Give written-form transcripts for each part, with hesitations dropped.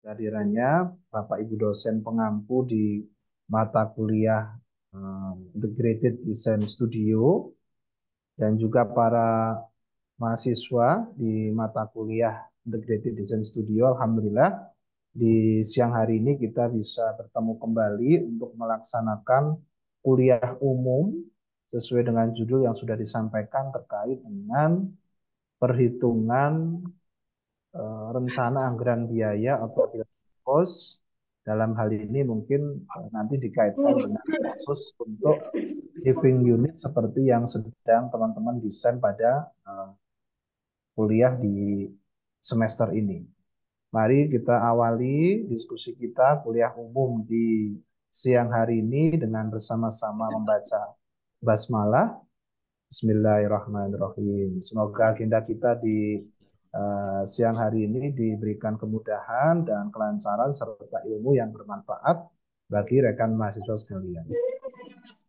kehadirannya Bapak Ibu dosen pengampu di mata kuliah Integrated Design Studio dan juga para mahasiswa di mata kuliah Integrated Design Studio. Alhamdulillah di siang hari ini kita bisa bertemu kembali untuk melaksanakan kuliah umum sesuai dengan judul yang sudah disampaikan terkait dengan perhitungan rencana anggaran biaya atau biaya kos. Dalam hal ini mungkin nanti dikaitkan dengan kasus untuk living unit seperti yang sedang teman-teman desain pada kuliah di semester ini. Mari kita awali diskusi kita kuliah umum di siang hari ini dengan bersama-sama membaca basmalah. Bismillahirrahmanirrahim. Semoga agenda kita di siang hari ini diberikan kemudahan dan kelancaran serta ilmu yang bermanfaat bagi rekan mahasiswa sekalian.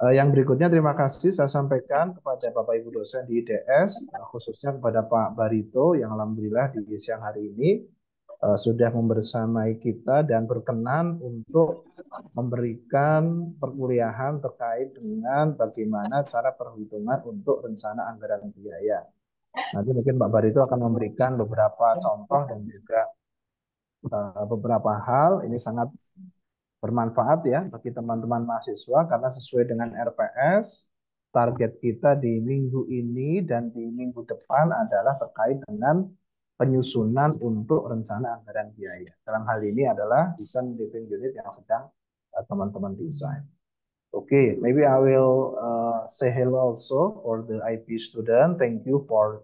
Yang berikutnya terima kasih saya sampaikan kepada Bapak Ibu dosen di IDS, khususnya kepada Pak Barito yang alhamdulillah di siang hari ini sudah membersamai kita dan berkenan untuk memberikan perkuliahan terkait dengan bagaimana cara perhitungan untuk rencana anggaran biaya. Nanti mungkin Pak Barito akan memberikan beberapa contoh dan juga beberapa hal. Ini sangat bermanfaat ya bagi teman-teman mahasiswa karena sesuai dengan RPS, target kita di minggu ini dan di minggu depan adalah terkait dengan penyusunan untuk rencana anggaran biaya. Dalam hal ini adalah desain living unit yang sedang teman-teman desain. Okay, maybe I will say hello also for the IP student. Thank you for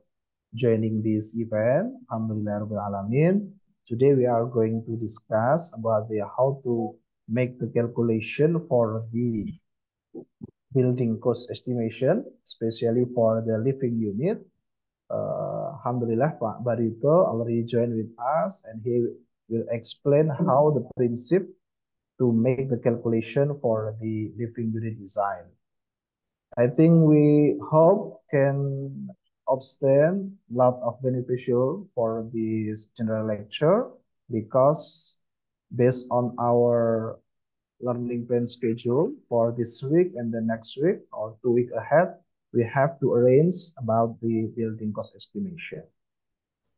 joining this event. Alhamdulillah Rabbil Alamin. Today we are going to discuss about the how to make the calculation for the building cost estimation, especially for the living unit. Alhamdulillah Pak Barito already joined with us and he will explain how the principle to make the calculation for the living unit design. I think we hope can obtain a lot of beneficial for this general lecture because based on our learning plan schedule for this week and the next week or 2 weeks ahead, we have to arrange about the building cost estimation.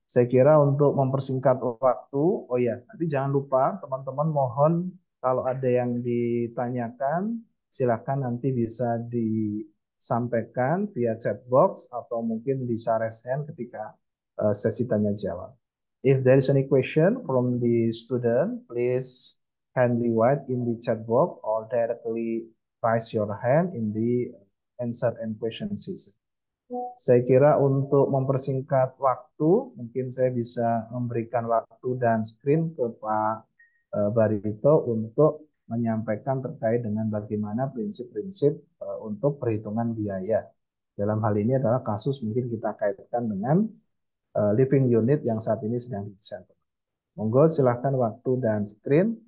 Saya kira untuk mempersingkat waktu, oh ya, nanti jangan lupa teman-teman mohon kalau ada yang ditanyakan, silakan nanti bisa disampaikan via chat box atau mungkin bisa raise hand ketika sesi tanya jawab. If there is any question from the student, please kindly write in the chat box or directly raise your hand in the answer and question session. Saya kira untuk mempersingkat waktu, mungkin saya bisa memberikan waktu dan screen ke Pak Barito untuk menyampaikan terkait dengan bagaimana prinsip-prinsip untuk perhitungan biaya. Dalam hal ini adalah kasus mungkin kita kaitkan dengan living unit yang saat ini sedang didesain. Monggo silahkan waktu dan screen.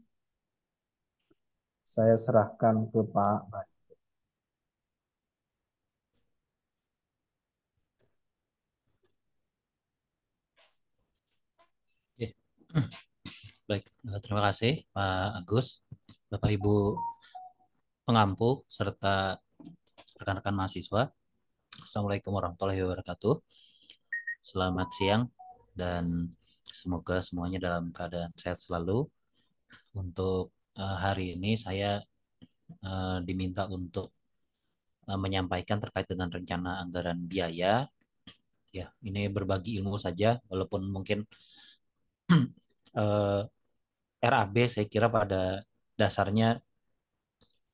Saya serahkan ke Pak Barito. Baik, terima kasih Pak Agus, Bapak Ibu pengampu, serta rekan-rekan mahasiswa. Assalamualaikum warahmatullahi wabarakatuh. Selamat siang dan semoga semuanya dalam keadaan sehat selalu. Untuk hari ini saya diminta untuk menyampaikan terkait dengan rencana anggaran biaya. Ya, ini berbagi ilmu saja, walaupun mungkin RAB saya kira pada dasarnya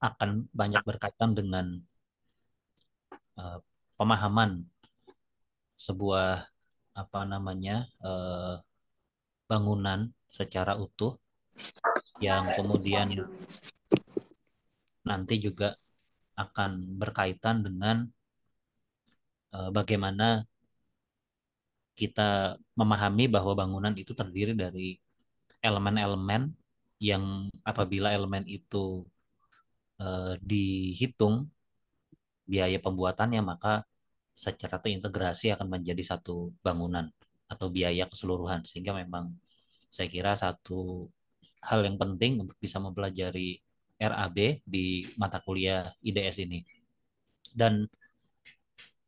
akan banyak berkaitan dengan pemahaman sebuah bangunan secara utuh yang kemudian nanti juga akan berkaitan dengan bagaimana kita memahami bahwa bangunan itu terdiri dari elemen-elemen yang apabila elemen itu dihitung biaya pembuatannya, maka secara terintegrasi akan menjadi satu bangunan atau biaya keseluruhan, sehingga memang saya kira satu hal yang penting untuk bisa mempelajari RAB di mata kuliah IDS ini. Dan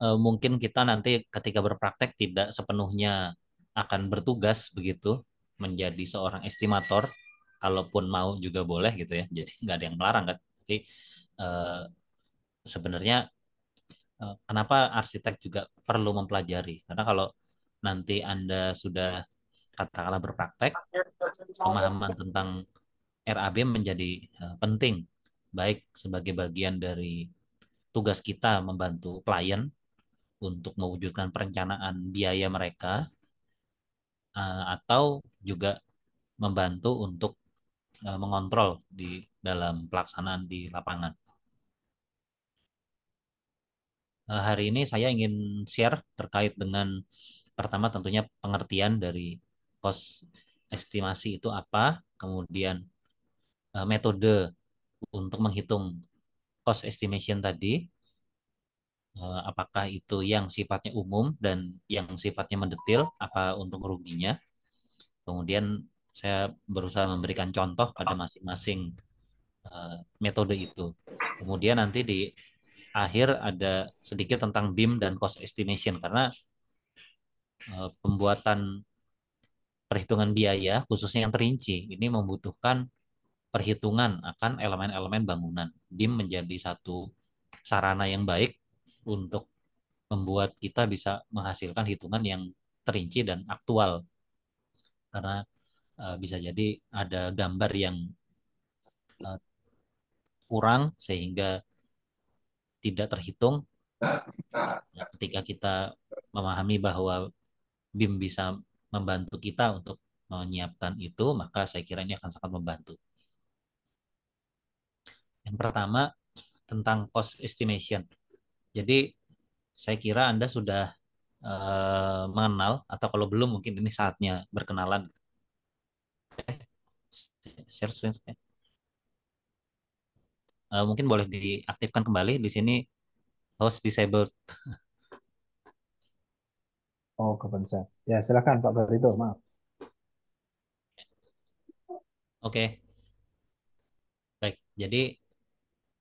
mungkin kita nanti ketika berpraktek tidak sepenuhnya akan bertugas begitu menjadi seorang estimator, kalaupun mau juga boleh gitu ya. Jadi nggak ada yang melarang kan. Tapi eh, sebenarnya kenapa arsitek juga perlu mempelajari? Karena kalau nanti Anda sudah katakanlah berpraktek, pemahaman tentang RAB menjadi penting, baik sebagai bagian dari tugas kita membantu klien untuk mewujudkan perencanaan biaya mereka, atau juga membantu untuk mengontrol di dalam pelaksanaan di lapangan. Hari ini saya ingin share terkait dengan pertama tentunya pengertian dari cost estimasi itu apa, kemudian metode untuk menghitung cost estimation tadi, apakah itu yang sifatnya umum dan yang sifatnya mendetil, apa untung ruginya. Kemudian saya berusaha memberikan contoh pada masing-masing metode itu. Kemudian nanti di akhir ada sedikit tentang BIM dan cost estimation karena pembuatan perhitungan biaya khususnya yang terinci ini membutuhkan perhitungan akan elemen-elemen bangunan. BIM menjadi satu sarana yang baik untuk membuat kita bisa menghasilkan hitungan yang terinci dan aktual karena bisa jadi ada gambar yang uh, kurang sehingga tidak terhitung. Nah, ketika kita memahami bahwa BIM bisa membantu kita untuk menyiapkan itu, maka saya kira ini akan sangat membantu. Yang pertama tentang cost estimation. Jadi saya kira Anda sudah mengenal atau kalau belum mungkin ini saatnya berkenalan. Share screen. Mungkin boleh diaktifkan kembali di sini host disabled. Oh, kepencet. Ya, silakan Pak Barito, maaf. Oke, baik. Jadi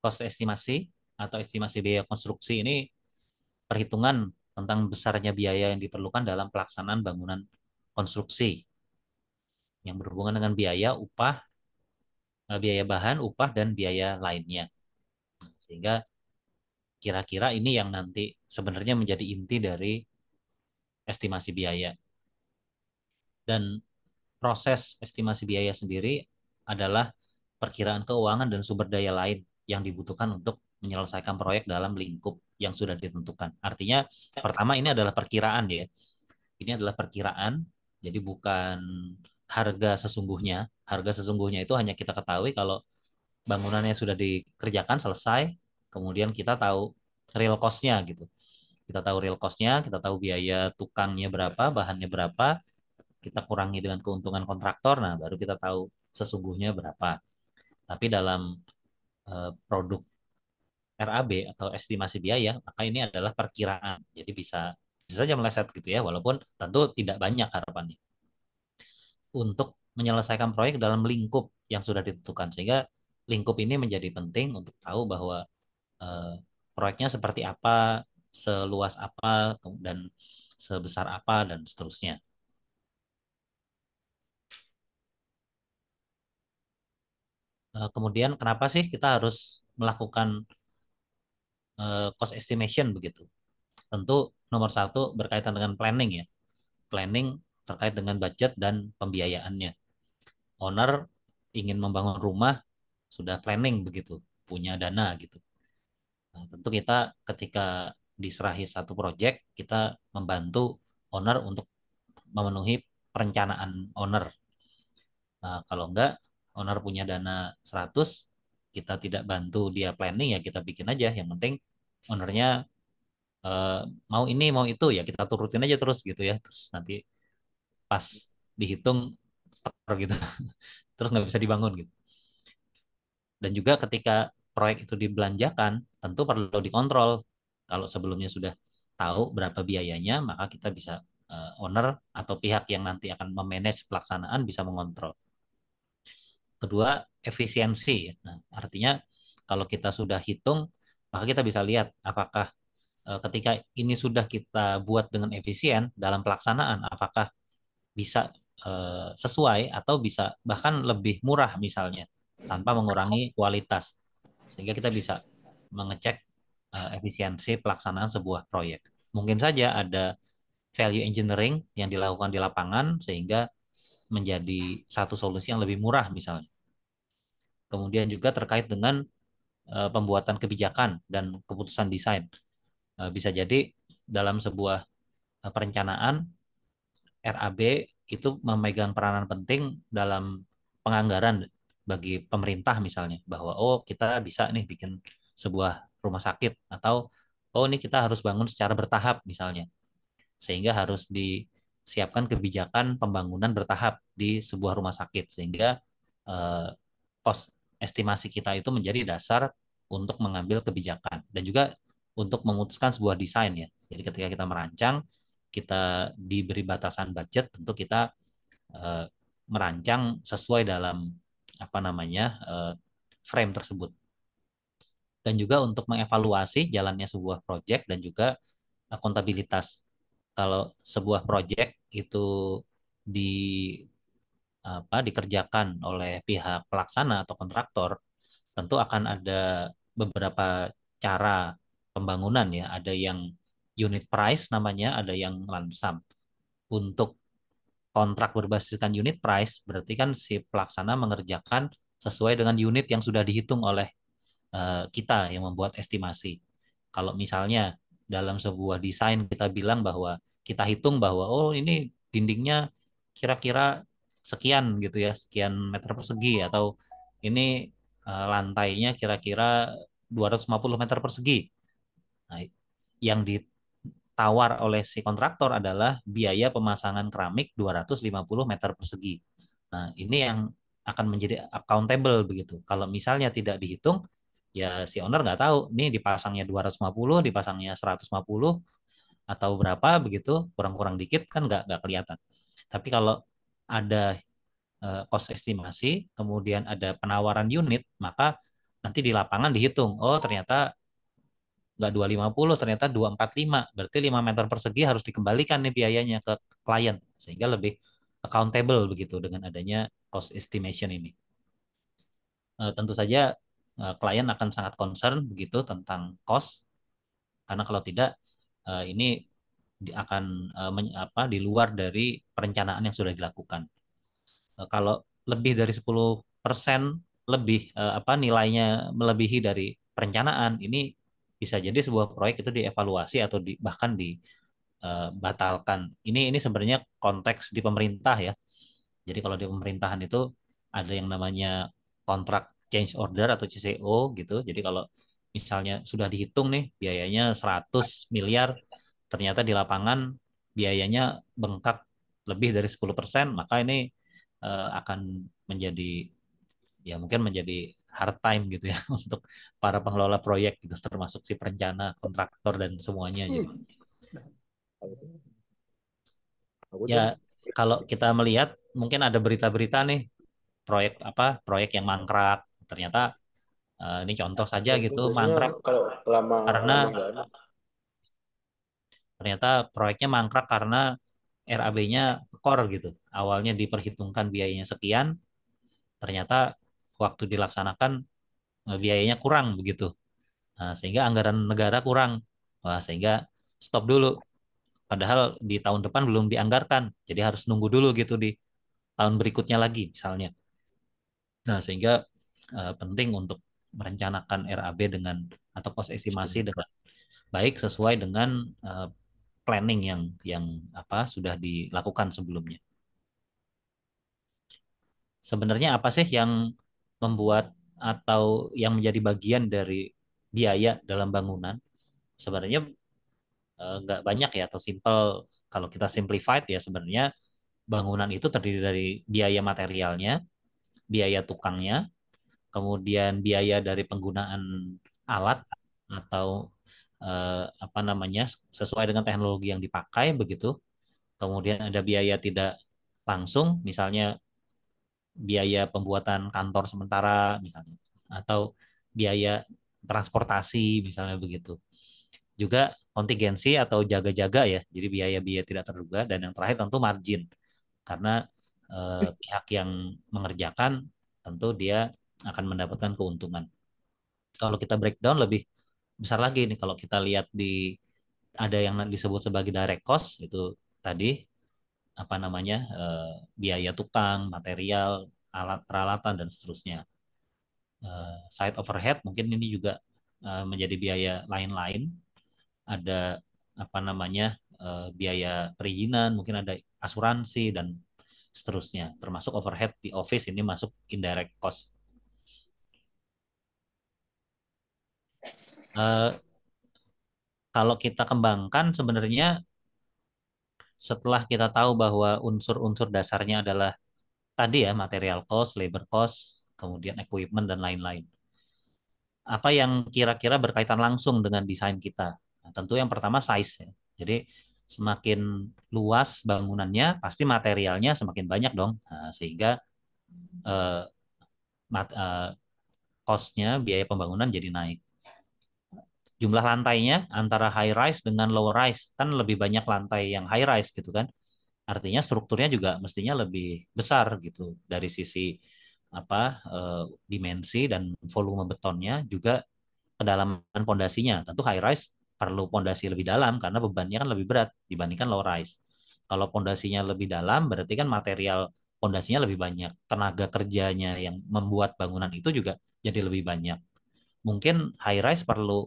cost estimasi atau estimasi biaya konstruksi ini perhitungan tentang besarnya biaya yang diperlukan dalam pelaksanaan bangunan konstruksi yang berhubungan dengan biaya upah, biaya bahan, upah, dan biaya lainnya. Sehingga kira-kira ini yang nanti sebenarnya menjadi inti dari estimasi biaya. Dan proses estimasi biaya sendiri adalah perkiraan keuangan dan sumber daya lain yang dibutuhkan untuk menyelesaikan proyek dalam lingkup yang sudah ditentukan. Artinya, pertama ini adalah perkiraan ya. Ini adalah perkiraan, jadi bukan harga sesungguhnya. Harga sesungguhnya itu hanya kita ketahui kalau bangunannya sudah dikerjakan selesai, kemudian kita tahu real cost-nya gitu. Kita tahu real cost-nya, kita tahu biaya tukangnya berapa, bahannya berapa, kita kurangi dengan keuntungan kontraktor, nah baru kita tahu sesungguhnya berapa. Tapi dalam produk RAB atau estimasi biaya, maka ini adalah perkiraan. Jadi bisa saja meleset gitu ya, walaupun tentu tidak banyak harapannya. Untuk menyelesaikan proyek dalam lingkup yang sudah ditentukan. Sehingga lingkup ini menjadi penting untuk tahu bahwa eh, proyeknya seperti apa, seluas apa, dan sebesar apa, dan seterusnya. Kemudian kenapa sih kita harus melakukan cost estimation begitu? Tentu nomor satu berkaitan dengan planning ya. Planning terkait dengan budget dan pembiayaannya. Owner ingin membangun rumah sudah planning begitu, punya dana gitu. Nah, tentu kita ketika diserahi satu proyek, kita membantu owner untuk memenuhi perencanaan owner. Nah, kalau enggak, owner punya dana 100, kita tidak bantu dia planning ya kita bikin aja. Yang penting ownernya eh, mau ini mau itu ya kita turutin aja terus gitu ya. Terus nanti pas dihitung store gitu. Terus nggak bisa dibangun gitu. Dan juga ketika proyek itu dibelanjakan, tentu perlu dikontrol. Kalau sebelumnya sudah tahu berapa biayanya, maka kita bisa owner atau pihak yang nanti akan memanage pelaksanaan bisa mengontrol. Kedua, efisiensi. Nah, artinya kalau kita sudah hitung, maka kita bisa lihat apakah ketika ini sudah kita buat dengan efisien dalam pelaksanaan, apakah bisa sesuai atau bisa bahkan lebih murah misalnya tanpa mengurangi kualitas. Sehingga kita bisa mengecek efisiensi pelaksanaan sebuah proyek. Mungkin saja ada value engineering yang dilakukan di lapangan sehingga menjadi satu solusi yang lebih murah misalnya. Kemudian juga terkait dengan pembuatan kebijakan dan keputusan desain. Bisa jadi dalam sebuah perencanaan RAB itu memegang peranan penting dalam penganggaran bagi pemerintah misalnya bahwa oh kita bisa nih bikin sebuah rumah sakit atau oh ini kita harus bangun secara bertahap misalnya sehingga harus disiapkan kebijakan pembangunan bertahap di sebuah rumah sakit sehingga eh, pos estimasi kita itu menjadi dasar untuk mengambil kebijakan dan juga untuk memutuskan sebuah desain ya. Jadi ketika kita merancang, kita diberi batasan budget, tentu kita eh, merancang sesuai dalam apa namanya frame tersebut. Dan juga untuk mengevaluasi jalannya sebuah proyek dan juga akuntabilitas. Kalau sebuah proyek itu di dikerjakan oleh pihak pelaksana atau kontraktor, tentu akan ada beberapa cara pembangunan ya. Ada yang unit price namanya, ada yang lump sum. Untuk kontrak berbasiskan unit price, berarti kan si pelaksana mengerjakan sesuai dengan unit yang sudah dihitung oleh kita yang membuat estimasi. Kalau misalnya dalam sebuah desain kita bilang bahwa kita hitung bahwa oh ini dindingnya kira-kira sekian gitu ya, sekian meter persegi atau ini lantainya kira-kira 250 meter persegi. Nah, yang ditawar oleh si kontraktor adalah biaya pemasangan keramik 250 meter persegi. Nah, ini yang akan menjadi accountable begitu. Kalau misalnya tidak dihitung, ya si owner nggak tahu nih dipasangnya 250, dipasangnya 150 atau berapa begitu, kurang-kurang dikit kan nggak kelihatan. Tapi kalau ada cost estimasi, kemudian ada penawaran unit, maka nanti di lapangan dihitung, oh ternyata nggak 250, ternyata 245, berarti 5 meter persegi harus dikembalikan nih biayanya ke klien, sehingga lebih accountable begitu dengan adanya cost estimation ini. Tentu saja klien akan sangat concern begitu tentang cost, karena kalau tidak ini akan di luar dari perencanaan yang sudah dilakukan. Kalau lebih dari 10% lebih nilainya melebihi dari perencanaan, ini bisa jadi sebuah proyek itu dievaluasi atau bahkan dibatalkan. Ini sebenarnya konteks di pemerintah ya. Jadi kalau di pemerintahan itu ada yang namanya kontrak change order atau CCO gitu. Jadi kalau misalnya sudah dihitung nih biayanya 100 miliar, ternyata di lapangan biayanya bengkak lebih dari 10%, maka ini akan menjadi ya mungkin menjadi hard time gitu ya untuk para pengelola proyek gitu termasuk si perencana, kontraktor dan semuanya. Jadi ya kalau kita melihat mungkin ada berita-berita nih proyek yang mangkrak ternyata ini contoh saja Ini gitu biasanya mangkrak kalau lama karena lama nggak ada. ternyata proyeknya mangkrak karena RAB-nya tekor gitu. Awalnya diperhitungkan biayanya sekian, ternyata waktu dilaksanakan biayanya kurang begitu. Nah, sehingga anggaran negara kurang. Wah, sehingga stop dulu. Padahal di tahun depan belum dianggarkan. Jadi harus nunggu dulu gitu di tahun berikutnya lagi misalnya. Nah, sehingga penting untuk merencanakan RAB dengan atau cost estimasi dengan baik sesuai dengan planning yang sudah dilakukan sebelumnya. Sebenarnya apa sih yang membuat atau yang menjadi bagian dari biaya dalam bangunan? Sebenarnya nggak banyak ya atau simple. Kalau kita simplified ya sebenarnya bangunan itu terdiri dari biaya materialnya, biaya tukangnya, kemudian biaya dari penggunaan alat atau apa namanya sesuai dengan teknologi yang dipakai begitu. Kemudian ada biaya tidak langsung, misalnya biaya pembuatan kantor sementara misalnya, atau biaya transportasi misalnya begitu. Juga kontingensi atau jaga-jaga ya, jadi biaya-biaya tidak terduga. Dan yang terakhir tentu margin, karena pihak yang mengerjakan tentu dia akan mendapatkan keuntungan. Kalau kita breakdown lebih besar lagi nih, kalau kita lihat di ada yang disebut sebagai direct cost itu tadi, apa namanya, biaya tukang, material, alat peralatan dan seterusnya. Side overhead mungkin ini juga menjadi biaya lain-lain. Ada apa namanya, biaya perizinan, mungkin ada asuransi dan seterusnya. Termasuk overhead di office ini masuk indirect cost. Eh, Kalau kita kembangkan sebenarnya setelah kita tahu bahwa unsur-unsur dasarnya adalah tadi ya, material cost, labor cost, kemudian equipment dan lain-lain. Apa yang kira-kira berkaitan langsung dengan desain kita? Nah, tentu yang pertama size ya. Jadi semakin luas bangunannya, pasti materialnya semakin banyak dong. Nah, sehingga eh, mat- eh, cost-nya, biaya pembangunan jadi naik. Jumlah lantainya antara high rise dengan low rise kan lebih banyak lantai yang high rise gitu kan. Artinya strukturnya juga mestinya lebih besar gitu dari sisi apa, dimensi dan volume betonnya, juga kedalaman pondasinya. Tentu high rise perlu pondasi lebih dalam karena bebannya kan lebih berat dibandingkan low rise. Kalau pondasinya lebih dalam berarti kan material pondasinya lebih banyak. Tenaga kerjanya yang membuat bangunan itu juga jadi lebih banyak. Mungkin high rise perlu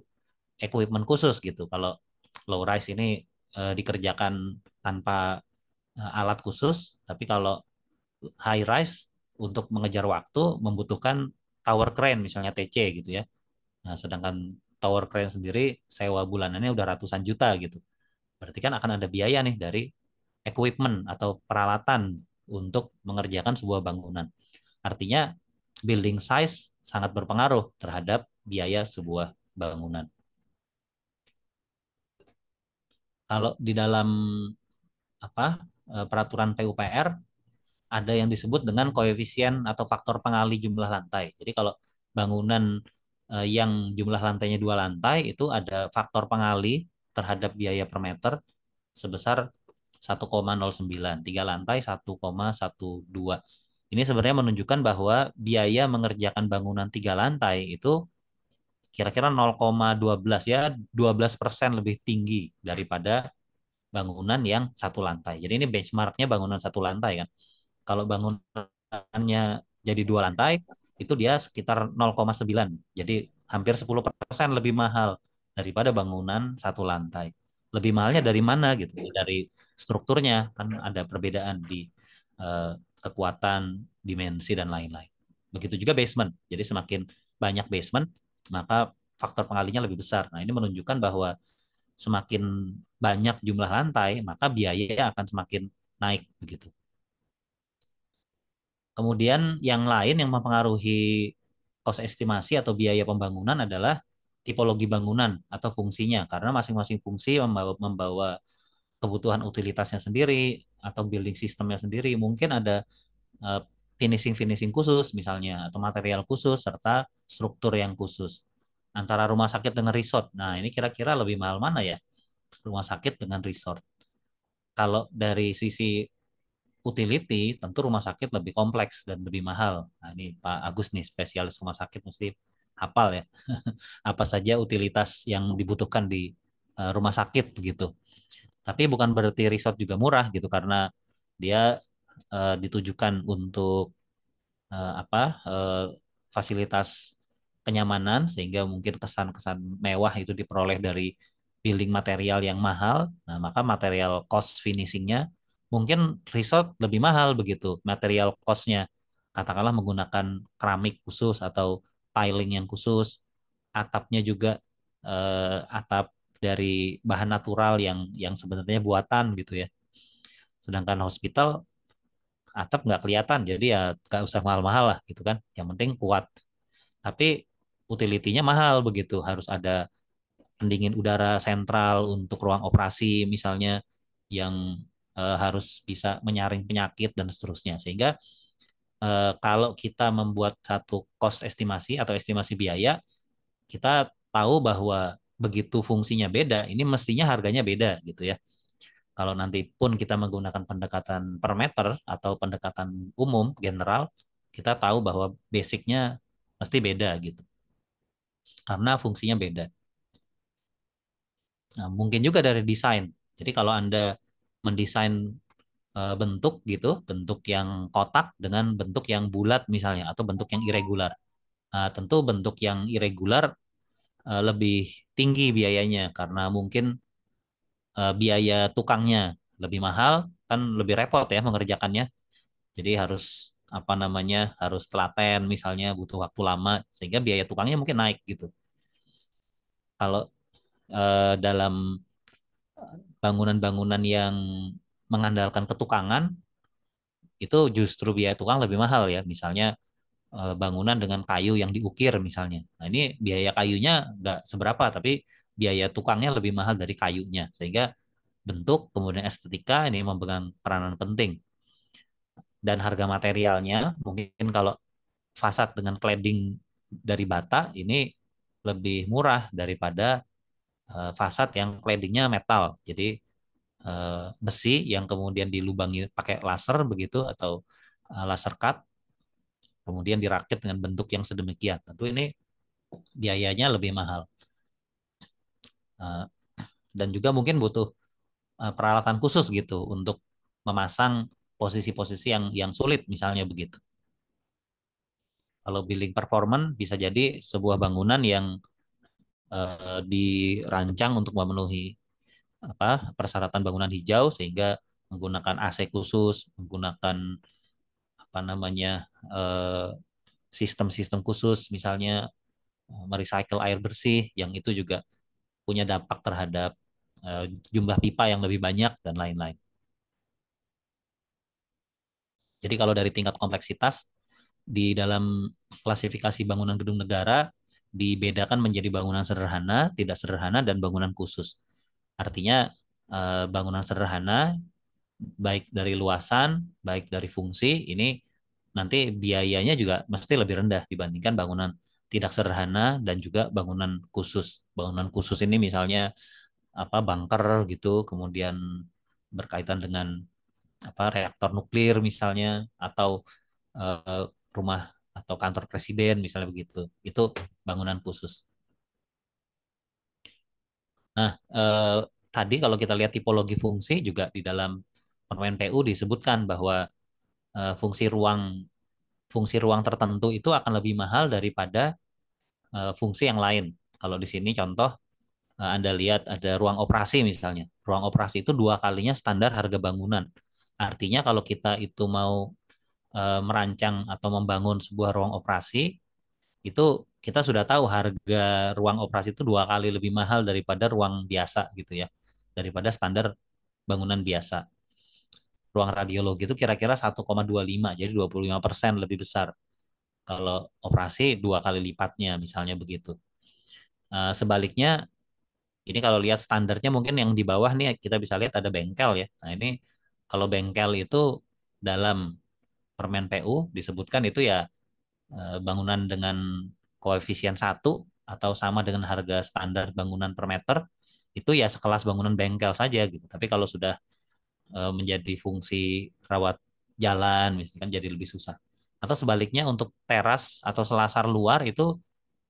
equipment khusus gitu. Kalau low rise ini dikerjakan tanpa alat khusus, tapi kalau high rise untuk mengejar waktu membutuhkan tower crane misalnya TC gitu ya. Nah, sedangkan tower crane sendiri sewa bulanannya udah ratusan juta gitu. Berarti kan akan ada biaya nih dari equipment atau peralatan untuk mengerjakan sebuah bangunan. Artinya building size sangat berpengaruh terhadap biaya sebuah bangunan. Kalau di dalam apa, peraturan PUPR ada yang disebut dengan koefisien atau faktor pengali jumlah lantai. Jadi kalau bangunan yang jumlah lantainya 2 lantai itu ada faktor pengali terhadap biaya per meter sebesar 1,09, 3 lantai 1,12. Ini sebenarnya menunjukkan bahwa biaya mengerjakan bangunan 3 lantai itu kira-kira 0,12 ya, 12% lebih tinggi daripada bangunan yang 1 lantai. Jadi ini benchmarknya bangunan 1 lantai kan. Kalau bangunannya jadi 2 lantai, itu dia sekitar 0,9. Jadi hampir 10% lebih mahal daripada bangunan 1 lantai. Lebih mahalnya dari mana gitu? Dari strukturnya kan ada perbedaan di eh, kekuatan, dimensi dan lain-lain. Begitu juga basement. Jadi semakin banyak basement, maka faktor pengalinya lebih besar. Nah, ini menunjukkan bahwa semakin banyak jumlah lantai, maka biaya akan semakin naik begitu. Kemudian yang lain yang mempengaruhi cost estimasi atau biaya pembangunan adalah tipologi bangunan atau fungsinya, karena masing-masing fungsi membawa kebutuhan utilitasnya sendiri atau building sistemnya sendiri. Mungkin ada eh, finishing-finishing khusus misalnya atau material khusus serta struktur yang khusus. Antara rumah sakit dengan resort. Nah, ini kira-kira lebih mahal mana ya? Rumah sakit dengan resort. Kalau dari sisi utility, tentu rumah sakit lebih kompleks dan lebih mahal. Nah, ini Pak Agus nih, spesialis rumah sakit, mesti hafal ya. Apa saja utilitas yang dibutuhkan di rumah sakit begitu. Tapi bukan berarti resort juga murah gitu, karena dia ditujukan untuk apa, fasilitas kenyamanan, sehingga mungkin kesan-kesan mewah itu diperoleh dari building material yang mahal. Nah, maka material cost finishingnya mungkin resort lebih mahal begitu. Material costnya katakanlah menggunakan keramik khusus atau tiling yang khusus, atapnya juga atap dari bahan natural yang sebenarnya buatan gitu ya. Sedangkan hospital atap nggak kelihatan, jadi ya nggak usah mahal-mahal lah gitu kan, yang penting kuat. Tapi utility-nya mahal begitu, harus ada pendingin udara sentral untuk ruang operasi misalnya, yang harus bisa menyaring penyakit dan seterusnya, sehingga kalau kita membuat satu cost estimasi atau estimasi biaya, kita tahu bahwa begitu fungsinya beda, ini mestinya harganya beda gitu ya. Kalau nanti pun kita menggunakan pendekatan per meter atau pendekatan umum general, kita tahu bahwa basicnya mesti beda gitu, karena fungsinya beda. Nah, mungkin juga dari desain. Jadi kalau Anda mendesain bentuk gitu, bentuk yang kotak dengan bentuk yang bulat misalnya, atau bentuk yang irregular. Nah, tentu bentuk yang irregular lebih tinggi biayanya karena mungkin biaya tukangnya lebih mahal, kan lebih repot ya mengerjakannya. Jadi harus apa namanya, harus telaten misalnya, butuh waktu lama sehingga biaya tukangnya mungkin naik gitu. Kalau dalam bangunan-bangunan yang mengandalkan ketukangan, itu justru biaya tukang lebih mahal ya. Misalnya bangunan dengan kayu yang diukir misalnya. Nah, ini biaya kayunya nggak seberapa, tapi biaya tukangnya lebih mahal dari kayunya. Sehingga bentuk, kemudian estetika ini memegang peranan penting. Dan harga materialnya, mungkin kalau fasad dengan cladding dari bata, ini lebih murah daripada fasad yang claddingnya metal. Jadi besi yang kemudian dilubangi pakai laser begitu, atau laser cut, kemudian dirakit dengan bentuk yang sedemikian. Tentu ini biayanya lebih mahal. Eh, dan juga mungkin butuh peralatan khusus gitu untuk memasang posisi-posisi yang sulit misalnya begitu. Kalau building performance bisa jadi sebuah bangunan yang dirancang untuk memenuhi persyaratan bangunan hijau sehingga menggunakan AC khusus, menggunakan apa namanya sistem-sistem khusus, misalnya merecycle air bersih, yang itu juga punya dampak terhadap jumlah pipa yang lebih banyak dan lain-lain. Jadi kalau dari tingkat kompleksitas di dalam klasifikasi bangunan gedung negara dibedakan menjadi bangunan sederhana, tidak sederhana, dan bangunan khusus. Artinya bangunan sederhana baik dari luasan, baik dari fungsi, ini nanti biayanya juga mesti lebih rendah dibandingkan bangunan tidak sederhana dan juga bangunan khusus. Bangunan khusus ini misalnya bunker gitu, kemudian berkaitan dengan reaktor nuklir misalnya, atau eh, rumah atau kantor presiden misalnya begitu. Itu bangunan khusus. Nah, tadi kalau kita lihat tipologi fungsi juga di dalam Permen PU disebutkan bahwa fungsi ruang tertentu itu akan lebih mahal daripada fungsi yang lain. Kalau di sini contoh Anda lihat ada ruang operasi misalnya. Ruang operasi itu dua kalinya standar harga bangunan. Artinya kalau kita itu mau merancang atau membangun sebuah ruang operasi, itu kita sudah tahu harga ruang operasi itu dua kali lebih mahal daripada ruang biasa gitu ya, daripada standar bangunan biasa. Ruang radiologi itu kira-kira 1,25, jadi 25% lebih besar. Kalau operasi dua kali lipatnya misalnya begitu. Sebaliknya, ini kalau lihat standarnya mungkin yang di bawah nih kita bisa lihat ada bengkel ya. Nah ini kalau bengkel itu dalam Permen PU disebutkan itu ya bangunan dengan koefisien satu atau sama dengan harga standar bangunan per meter, itu ya sekelas bangunan bengkel saja gitu. Tapi kalau sudah menjadi fungsi rawat jalan misalkan jadi lebih susah. Atau sebaliknya untuk teras atau selasar luar itu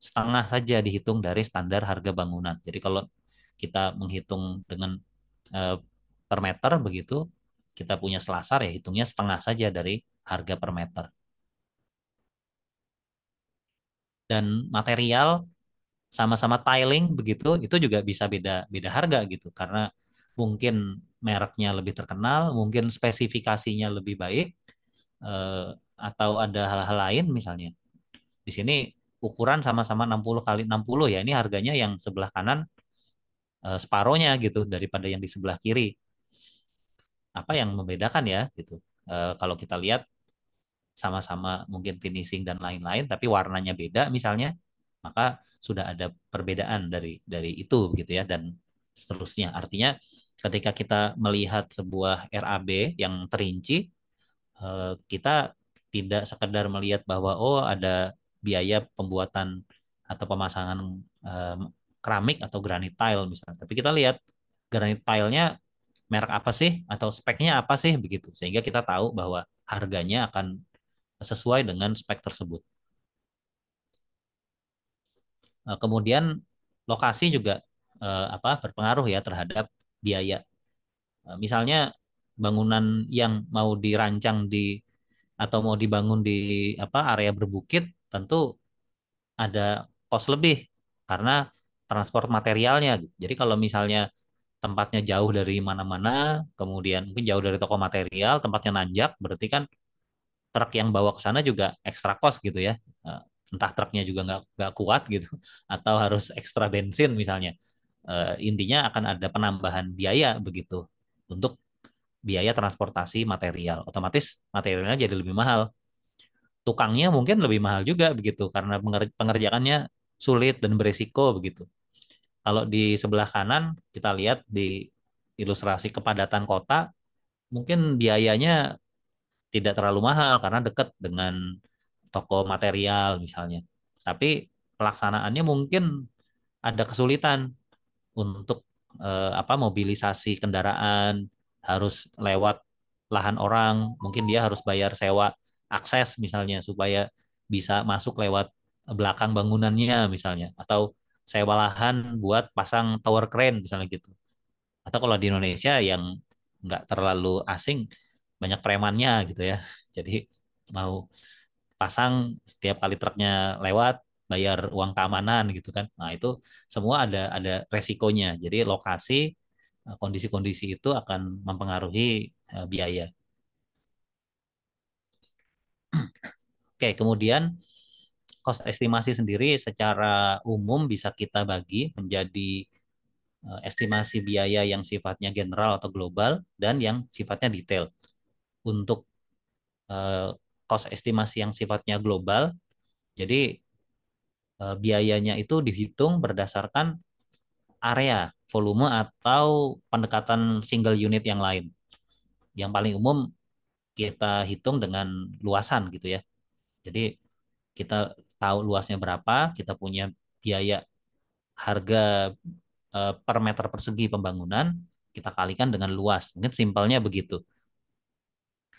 setengah saja dihitung dari standar harga bangunan. Jadi kalau kita menghitung dengan eh, per meter begitu, kita punya selasar ya hitungnya setengah saja dari harga per meter. Dan material sama-sama tiling begitu itu juga bisa beda beda harga gitu karena mungkin mereknya lebih terkenal, mungkin spesifikasinya lebih baik, eh, atau ada hal-hal lain misalnya. Di sini ukuran sama-sama 60 kali 60 ya, ini harganya yang sebelah kanan separohnya gitu daripada yang di sebelah kiri. Apa yang membedakan ya gitu. Kalau kita lihat sama-sama mungkin finishing dan lain-lain tapi warnanya beda misalnya, maka sudah ada perbedaan dari itu gitu ya, dan seterusnya. Artinya ketika kita melihat sebuah RAB yang terinci, kita tidak sekedar melihat bahwa oh ada biaya pembuatan atau pemasangan eh, keramik atau granit tile misalnya. Tapi kita lihat granit tile-nya merek apa sih atau speknya apa sih begitu. Sehingga kita tahu bahwa harganya akan sesuai dengan spek tersebut. Kemudian lokasi juga berpengaruh ya terhadap biaya. Misalnya bangunan yang mau dirancang di atau mau dibangun di area berbukit tentu ada kos lebih karena transport materialnya gitu. Jadi kalau misalnya tempatnya jauh dari mana-mana, kemudian mungkin jauh dari toko material, tempatnya nanjak, berarti kan truk yang bawa ke sana juga ekstra kos gitu ya. Eh, Entah truknya juga nggak kuat gitu, atau harus ekstra bensin misalnya. Intinya akan ada penambahan biaya begitu untuk biaya transportasi material. Otomatis materialnya jadi lebih mahal. Tukangnya mungkin lebih mahal juga begitu karena pengerjaannya sulit dan beresiko begitu. Kalau di sebelah kanan kita lihat di ilustrasi kepadatan kota, mungkin biayanya tidak terlalu mahal karena dekat dengan toko material misalnya. Tapi pelaksanaannya mungkin ada kesulitan untuk mobilisasi kendaraan, harus lewat lahan orang, mungkin dia harus bayar sewa akses misalnya supaya bisa masuk lewat belakang bangunannya misalnya, atau sewa lahan buat pasang tower crane misalnya gitu. Atau kalau di Indonesia yang nggak terlalu asing, banyak premannya gitu ya. Jadi mau pasang setiap kali truknya lewat bayar uang keamanan gitu kan. Nah, itu semua ada resikonya. Jadi lokasi kondisi-kondisi itu akan mempengaruhi biaya. Oke, kemudian cost estimasi sendiri secara umum bisa kita bagi menjadi estimasi biaya yang sifatnya general atau global dan yang sifatnya detail. Untuk eh, cost estimasi yang sifatnya global, jadi biayanya itu dihitung berdasarkan area, volume atau pendekatan single unit yang lain. Yang paling umum kita hitung dengan luasan gitu ya. Jadi kita tahu luasnya berapa, kita punya biaya harga per meter persegi pembangunan, kita kalikan dengan luas. Mungkin simpelnya begitu.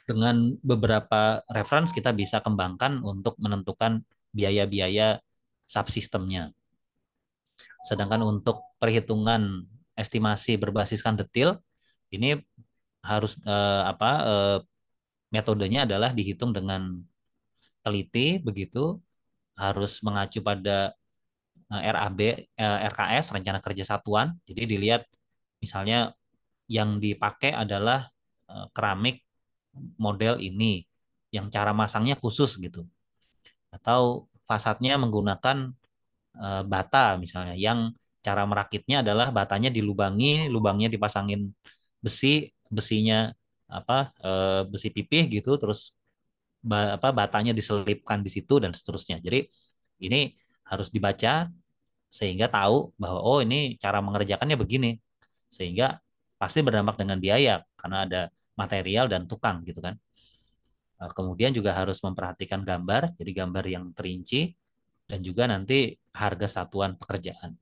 Dengan beberapa reference kita bisa kembangkan untuk menentukan biaya-biaya subsistemnya. Sedangkan untuk perhitungan estimasi berbasiskan detil, ini harus metodenya adalah dihitung dengan teliti begitu, harus mengacu pada RAB, RKS, rencana kerja satuan. Jadi dilihat misalnya yang dipakai adalah keramik model ini, yang cara masangnya khusus gitu, atau fasadnya menggunakan bata misalnya, yang cara merakitnya adalah batanya dilubangi, lubangnya dipasangin besinya besi pipih gitu, terus batanya diselipkan di situ dan seterusnya. Jadi ini harus dibaca sehingga tahu bahwa oh ini cara mengerjakannya begini, sehingga pasti berdampak dengan biaya karena ada material dan tukang gitu kan. Kemudian juga harus memperhatikan gambar, jadi gambar yang terinci dan juga nanti harga satuan pekerjaan.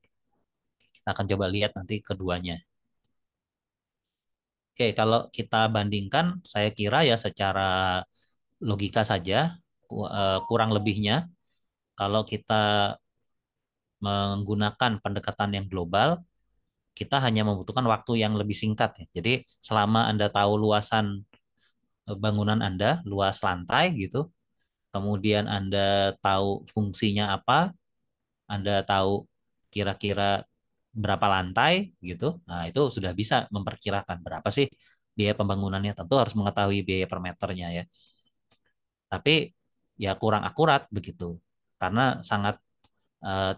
Kita akan coba lihat nanti keduanya. Oke, kalau kita bandingkan, saya kira ya secara logika saja, kurang lebihnya, kalau kita menggunakan pendekatan yang global, kita hanya membutuhkan waktu yang lebih singkat ya. Jadi selama Anda tahu luasan bangunan Anda, luas lantai gitu, kemudian Anda tahu fungsinya apa, Anda tahu kira-kira berapa lantai gitu. Nah, itu sudah bisa memperkirakan berapa sih biaya pembangunannya. Tentu harus mengetahui biaya per meternya ya. Tapi ya kurang akurat begitu. Karena sangat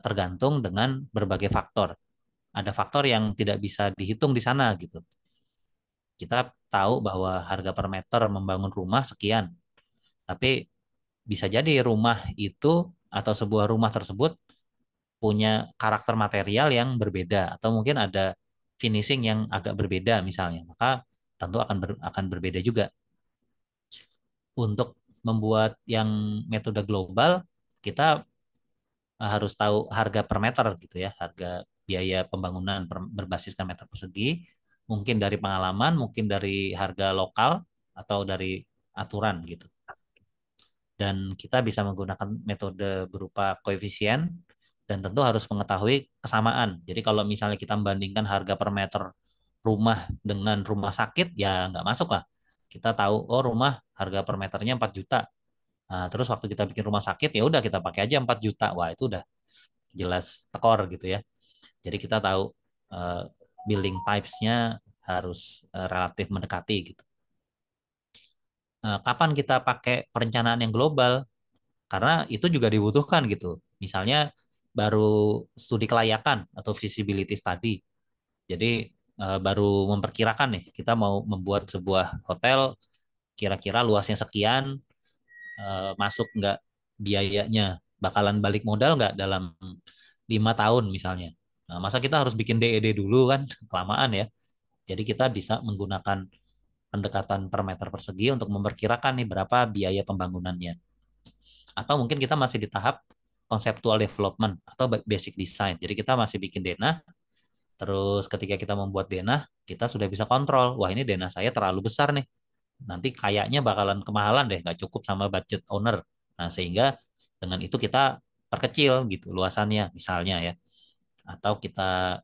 tergantung dengan berbagai faktor. Ada faktor yang tidak bisa dihitung di sana gitu. Kita tahu bahwa harga per meter membangun rumah sekian, tapi bisa jadi rumah itu atau sebuah rumah tersebut punya karakter material yang berbeda atau mungkin ada finishing yang agak berbeda misalnya, maka tentu akan berbeda juga. Untuk membuat yang metode global, kita harus tahu harga per meter gitu ya, harga biaya pembangunan berbasiskan meter persegi, mungkin dari pengalaman, mungkin dari harga lokal, atau dari aturan gitu. Dan kita bisa menggunakan metode berupa koefisien dan tentu harus mengetahui kesamaan. Jadi kalau misalnya kita membandingkan harga per meter rumah dengan rumah sakit, ya nggak masuk lah. Kita tahu, oh rumah harga per meternya 4 juta. Nah, terus waktu kita bikin rumah sakit, ya udah kita pakai aja 4 juta. Wah, itu udah jelas tekor gitu ya. Jadi kita tahu uh, building types-nya harus relatif mendekati gitu. Kapan kita pakai perencanaan yang global? Karena itu juga dibutuhkan gitu. Misalnya baru studi kelayakan atau feasibility study. Jadi baru memperkirakan nih, kita mau membuat sebuah hotel kira-kira luasnya sekian, masuk nggak biayanya, bakalan balik modal nggak dalam 5 tahun misalnya. Nah, masa kita harus bikin DED dulu kan, kelamaan ya. Jadi kita bisa menggunakan pendekatan per meter persegi untuk memperkirakan nih berapa biaya pembangunannya. Atau mungkin kita masih di tahap conceptual development atau basic design. Jadi kita masih bikin denah, terus ketika kita membuat denah, kita sudah bisa kontrol, wah ini denah saya terlalu besar nih, nanti kayaknya bakalan kemahalan deh, nggak cukup sama budget owner. Nah, sehingga dengan itu kita perkecil gitu luasannya misalnya ya, atau kita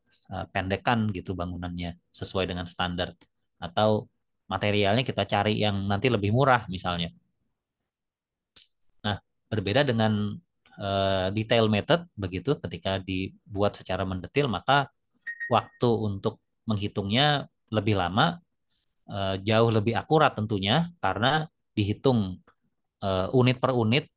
pendekkan gitu bangunannya sesuai dengan standar, atau materialnya kita cari yang nanti lebih murah misalnya. Nah, berbeda dengan detail method begitu, ketika dibuat secara mendetil maka waktu untuk menghitungnya lebih lama, jauh lebih akurat tentunya karena dihitung unit per unit,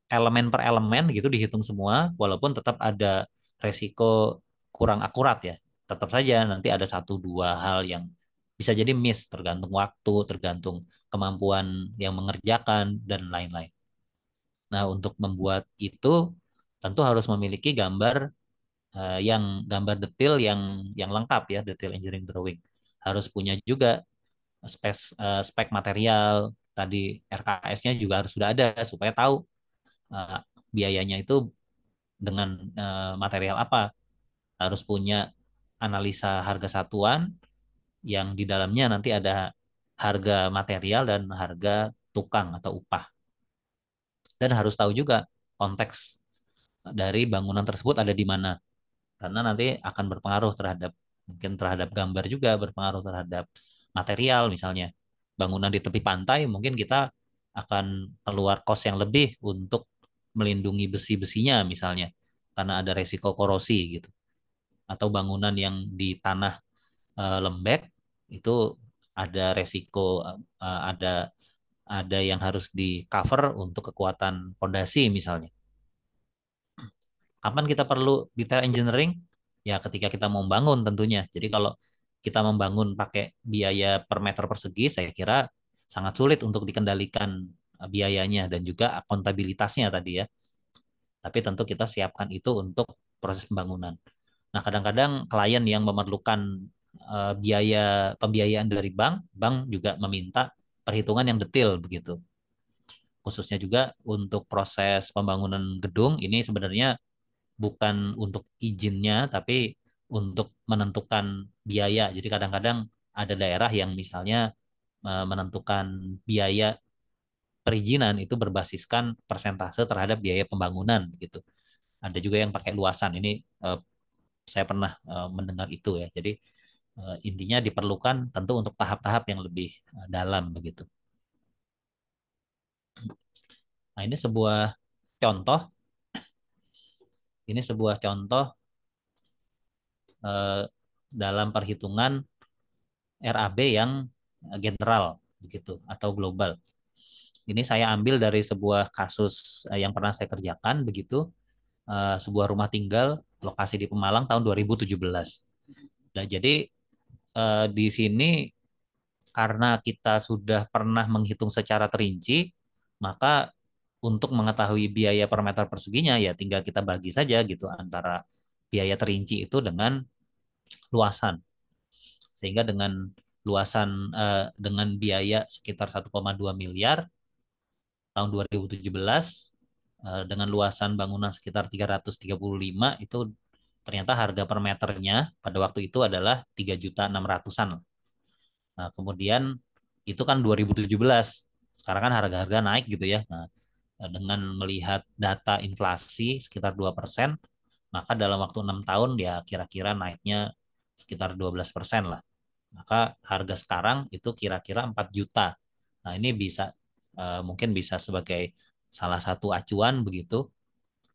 elemen per elemen gitu dihitung semua, walaupun tetap ada resiko kurang akurat ya. Tetap saja nanti ada satu dua hal yang bisa jadi miss, tergantung waktu, tergantung kemampuan yang mengerjakan, dan lain-lain. Nah, untuk membuat itu tentu harus memiliki yang gambar detail yang lengkap ya, detail engineering drawing. Harus punya juga spek material, tadi RKS-nya juga harus sudah ada supaya tahu uh, biayanya itu dengan material apa. Harus punya analisa harga satuan yang di dalamnya nanti ada harga material dan harga tukang atau upah. Dan harus tahu juga konteks dari bangunan tersebut ada di mana. Karena nanti akan berpengaruh terhadap, mungkin terhadap gambar juga, berpengaruh terhadap material misalnya. Bangunan di tepi pantai mungkin kita akan keluar kos yang lebih untuk melindungi besi-besinya misalnya, karena ada resiko korosi gitu. Atau bangunan yang di tanah lembek itu ada resiko, ada yang harus di cover untuk kekuatan fondasi misalnya. Kapan kita perlu detail engineering? Ya ketika kita mau membangun tentunya. Jadi kalau kita membangun pakai biaya per meter persegi, saya kira sangat sulit untuk dikendalikan biayanya dan juga akuntabilitasnya tadi ya. Tapi tentu kita siapkan itu untuk proses pembangunan. Nah, kadang-kadang klien yang memerlukan biaya pembiayaan dari bank, bank juga meminta perhitungan yang detail begitu. Khususnya juga untuk proses pembangunan gedung ini sebenarnya bukan untuk izinnya, tapi untuk menentukan biaya. Jadi kadang-kadang ada daerah yang misalnya menentukan biaya perizinan itu berbasiskan persentase terhadap biaya pembangunan gitu. Ada juga yang pakai luasan. Ini saya pernah mendengar itu ya. Jadi intinya diperlukan tentu untuk tahap-tahap yang lebih dalam begitu. Nah, contoh, ini sebuah contoh eh, dalam perhitungan RAB yang general begitu atau global. Ini saya ambil dari sebuah kasus yang pernah saya kerjakan begitu, sebuah rumah tinggal lokasi di Pemalang tahun 2017. Nah, jadi di sini karena kita sudah pernah menghitung secara terinci, maka untuk mengetahui biaya per meter perseginya ya tinggal kita bagi saja gitu antara biaya terinci itu dengan luasan. Sehingga dengan luasan dengan biaya sekitar 1,2 miliar, tahun 2017 dengan luasan bangunan sekitar 335 itu ternyata harga per meternya pada waktu itu adalah 3.600.000-an. Nah, kemudian itu kan 2017. Sekarang kan harga-harga naik gitu ya. Nah, dengan melihat data inflasi sekitar 2%, maka dalam waktu 6 tahun ya kira-kira naiknya sekitar 12% lah. Maka harga sekarang itu kira-kira 4 juta. Nah, ini bisa mungkin bisa sebagai salah satu acuan begitu.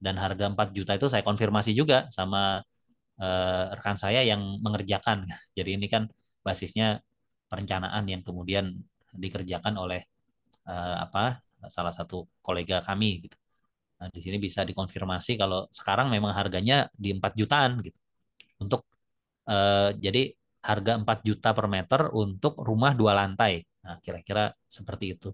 Dan harga 4 juta itu saya konfirmasi juga sama rekan saya yang mengerjakan. Jadi ini kan basisnya perencanaan yang kemudian dikerjakan oleh salah satu kolega kami gitu. Nah, di sini bisa dikonfirmasi kalau sekarang memang harganya di 4 jutaan gitu. Untuk jadi harga 4 juta per meter untuk rumah 2 lantai. Nah, kira-kira seperti itu.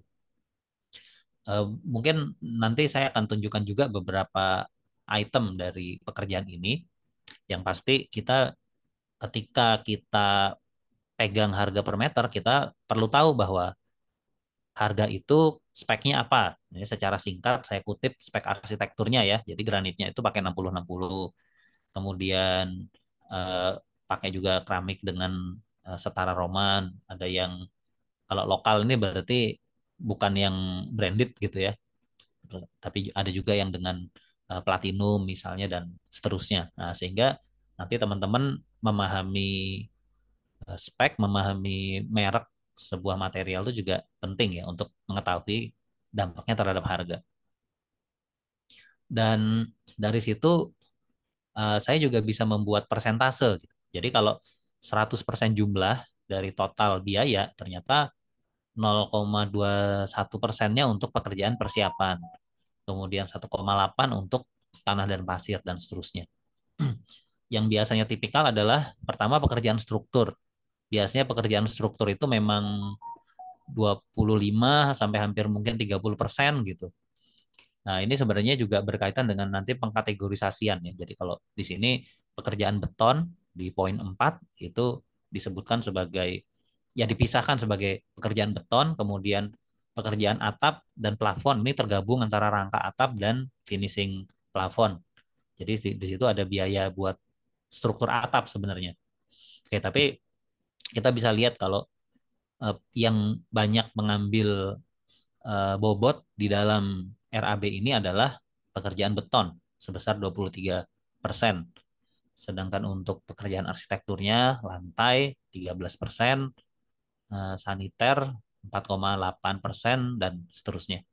Mungkin nanti saya akan tunjukkan juga beberapa item dari pekerjaan ini. Yang pasti kita ketika kita pegang harga per meter, kita perlu tahu bahwa harga itu speknya apa. Ini secara singkat saya kutip spek arsitekturnya ya. Jadi granitnya itu pakai 60-60. Kemudian eh, pakai juga keramik dengan setara Roman. Ada yang kalau lokal ini berarti bukan yang branded gitu ya. Tapi ada juga yang dengan platinum misalnya dan seterusnya. Nah, sehingga nanti teman-teman memahami spek, memahami merek sebuah material itu juga penting ya untuk mengetahui dampaknya terhadap harga. Dan dari situ saya juga bisa membuat persentase gitu. Jadi kalau 100% jumlah dari total biaya ternyata 0,21%-nya untuk pekerjaan persiapan. Kemudian 1,8 untuk tanah dan pasir dan seterusnya. Yang biasanya tipikal adalah pertama pekerjaan struktur. Biasanya pekerjaan struktur itu memang 25 sampai hampir mungkin 30% gitu. Nah, ini sebenarnya juga berkaitan dengan nanti pengkategorisasian ya. Jadi kalau di sini pekerjaan beton di poin 4 itu disebutkan sebagai ya dipisahkan sebagai pekerjaan beton, kemudian pekerjaan atap dan plafon ini tergabung antara rangka atap dan finishing plafon. Jadi di situ ada biaya buat struktur atap sebenarnya. Oke, tapi kita bisa lihat kalau yang banyak mengambil bobot di dalam RAB ini adalah pekerjaan beton sebesar 23%. Sedangkan untuk pekerjaan arsitekturnya lantai 13%, saniter 4,8% dan seterusnya.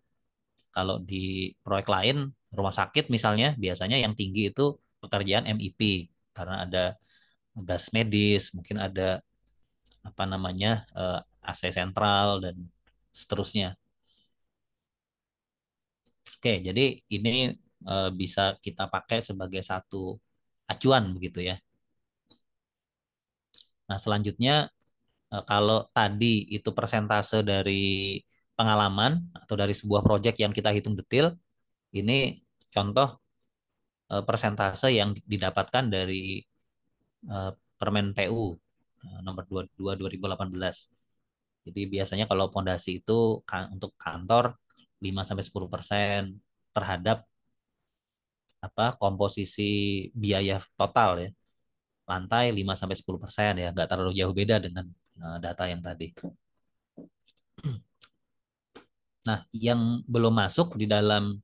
Kalau di proyek lain, rumah sakit misalnya, biasanya yang tinggi itu pekerjaan MIP karena ada gas medis, mungkin ada apa namanya AC sentral dan seterusnya. Oke, jadi ini bisa kita pakai sebagai satu acuan begitu ya. Nah, selanjutnya kalau tadi itu persentase dari pengalaman atau dari sebuah proyek yang kita hitung detail, ini contoh persentase yang didapatkan dari Permen PU nomor 22 2018. Jadi biasanya kalau pondasi itu untuk kantor 5 sampai 10% terhadap apa komposisi biaya total ya. Lantai 5 sampai 10% ya, nggak terlalu jauh beda dengan data yang tadi. Nah, yang belum masuk di dalam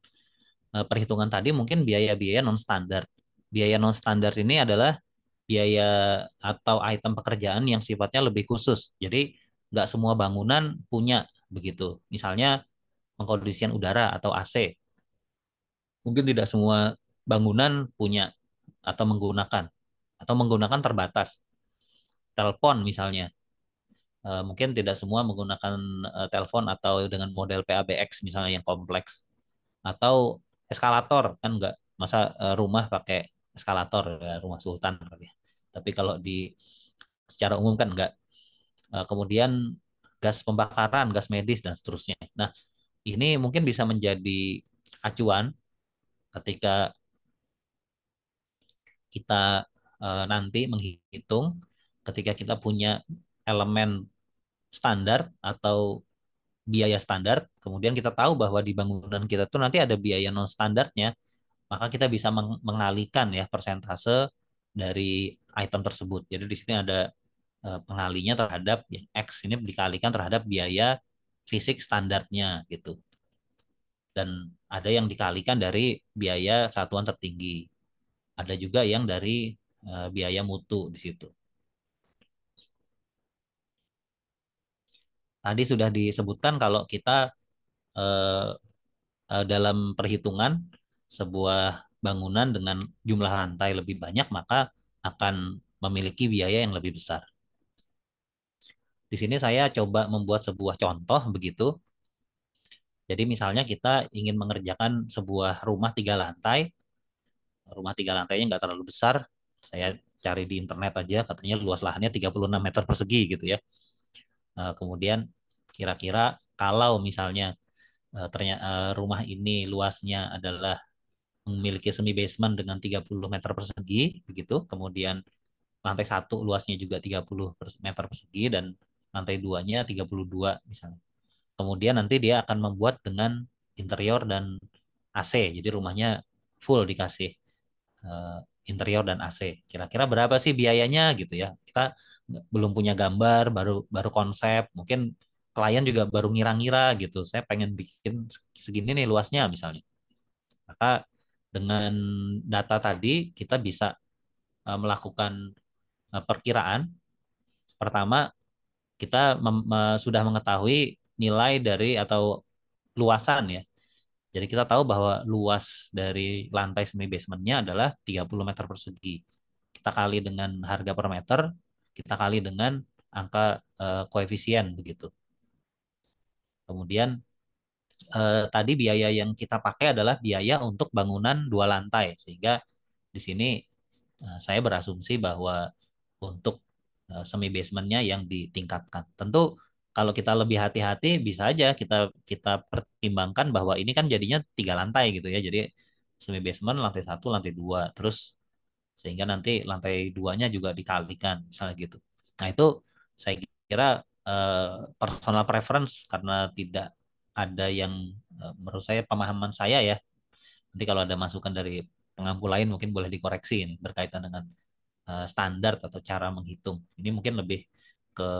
perhitungan tadi mungkin biaya-biaya non standar. Biaya non standar ini adalah biaya atau item pekerjaan yang sifatnya lebih khusus. Jadi nggak semua bangunan punya begitu. Misalnya pengkondisian udara atau AC. Mungkin tidak semua bangunan punya atau menggunakan terbatas. Telepon misalnya. Mungkin tidak semua menggunakan telepon atau dengan model PABX misalnya yang kompleks. Atau eskalator kan nggak masa rumah pakai eskalator ya, rumah sultan kali ya. Tapi kalau di secara umum kan nggak. Kemudian gas pembakaran, gas medis dan seterusnya. Nah, ini mungkin bisa menjadi acuan ketika kita nanti menghitung ketika kita punya elemen standar atau biaya standar, kemudian kita tahu bahwa di bangunan kita tuh nanti ada biaya non standarnya, maka kita bisa mengalihkan ya persentase dari item tersebut. Jadi di sini ada pengalinya terhadap yang X ini dikalikan terhadap biaya fisik standarnya gitu. Dan ada yang dikalikan dari biaya satuan tertinggi. Ada juga yang dari biaya mutu di situ. Tadi sudah disebutkan kalau kita eh, dalam perhitungan sebuah bangunan dengan jumlah lantai lebih banyak, maka akan memiliki biaya yang lebih besar. Di sini saya coba membuat sebuah contoh begitu. Jadi misalnya kita ingin mengerjakan sebuah rumah 3 lantai. Rumah 3 lantainya nggak terlalu besar. Saya cari di internet aja, katanya luas lahannya 36 meter persegi gitu ya. Kemudian kira-kira kalau misalnya ternyata rumah ini luasnya adalah memiliki semi basement dengan 30 meter persegi begitu. Kemudian lantai satu luasnya juga 30 meter persegi dan lantai duanya 32 misalnya. Kemudian nanti dia akan membuat dengan interior dan AC. Jadi rumahnya full dikasih eh, interior dan AC. Kira-kira berapa sih biayanya gitu ya? Kita belum punya gambar, baru baru konsep. Mungkin klien juga baru ngira-ngira gitu. Saya pengen bikin segini nih luasnya misalnya. Maka dengan data tadi kita bisa melakukan perkiraan. Pertama, kita sudah mengetahui nilai dari atau luasan ya. Jadi kita tahu bahwa luas dari lantai semi basementnya adalah 30 meter persegi. Kita kali dengan harga per meter, kita kali dengan angka koefisien begitu. Kemudian tadi biaya yang kita pakai adalah biaya untuk bangunan 2 lantai, sehingga di sini saya berasumsi bahwa untuk semi basementnya yang ditingkatkan. Tentu kalau kita lebih hati-hati bisa aja kita kita pertimbangkan bahwa ini kan jadinya 3 lantai gitu ya. Jadi semi basement lantai satu, lantai dua, terus sehingga nanti lantai duanya juga dikalikan misalnya gitu. Nah itu saya kira personal preference karena tidak ada yang menurut saya pemahaman saya ya. Nanti kalau ada masukan dari pengampu lain mungkin boleh dikoreksi ini berkaitan dengan standar atau cara menghitung. Ini mungkin lebih ke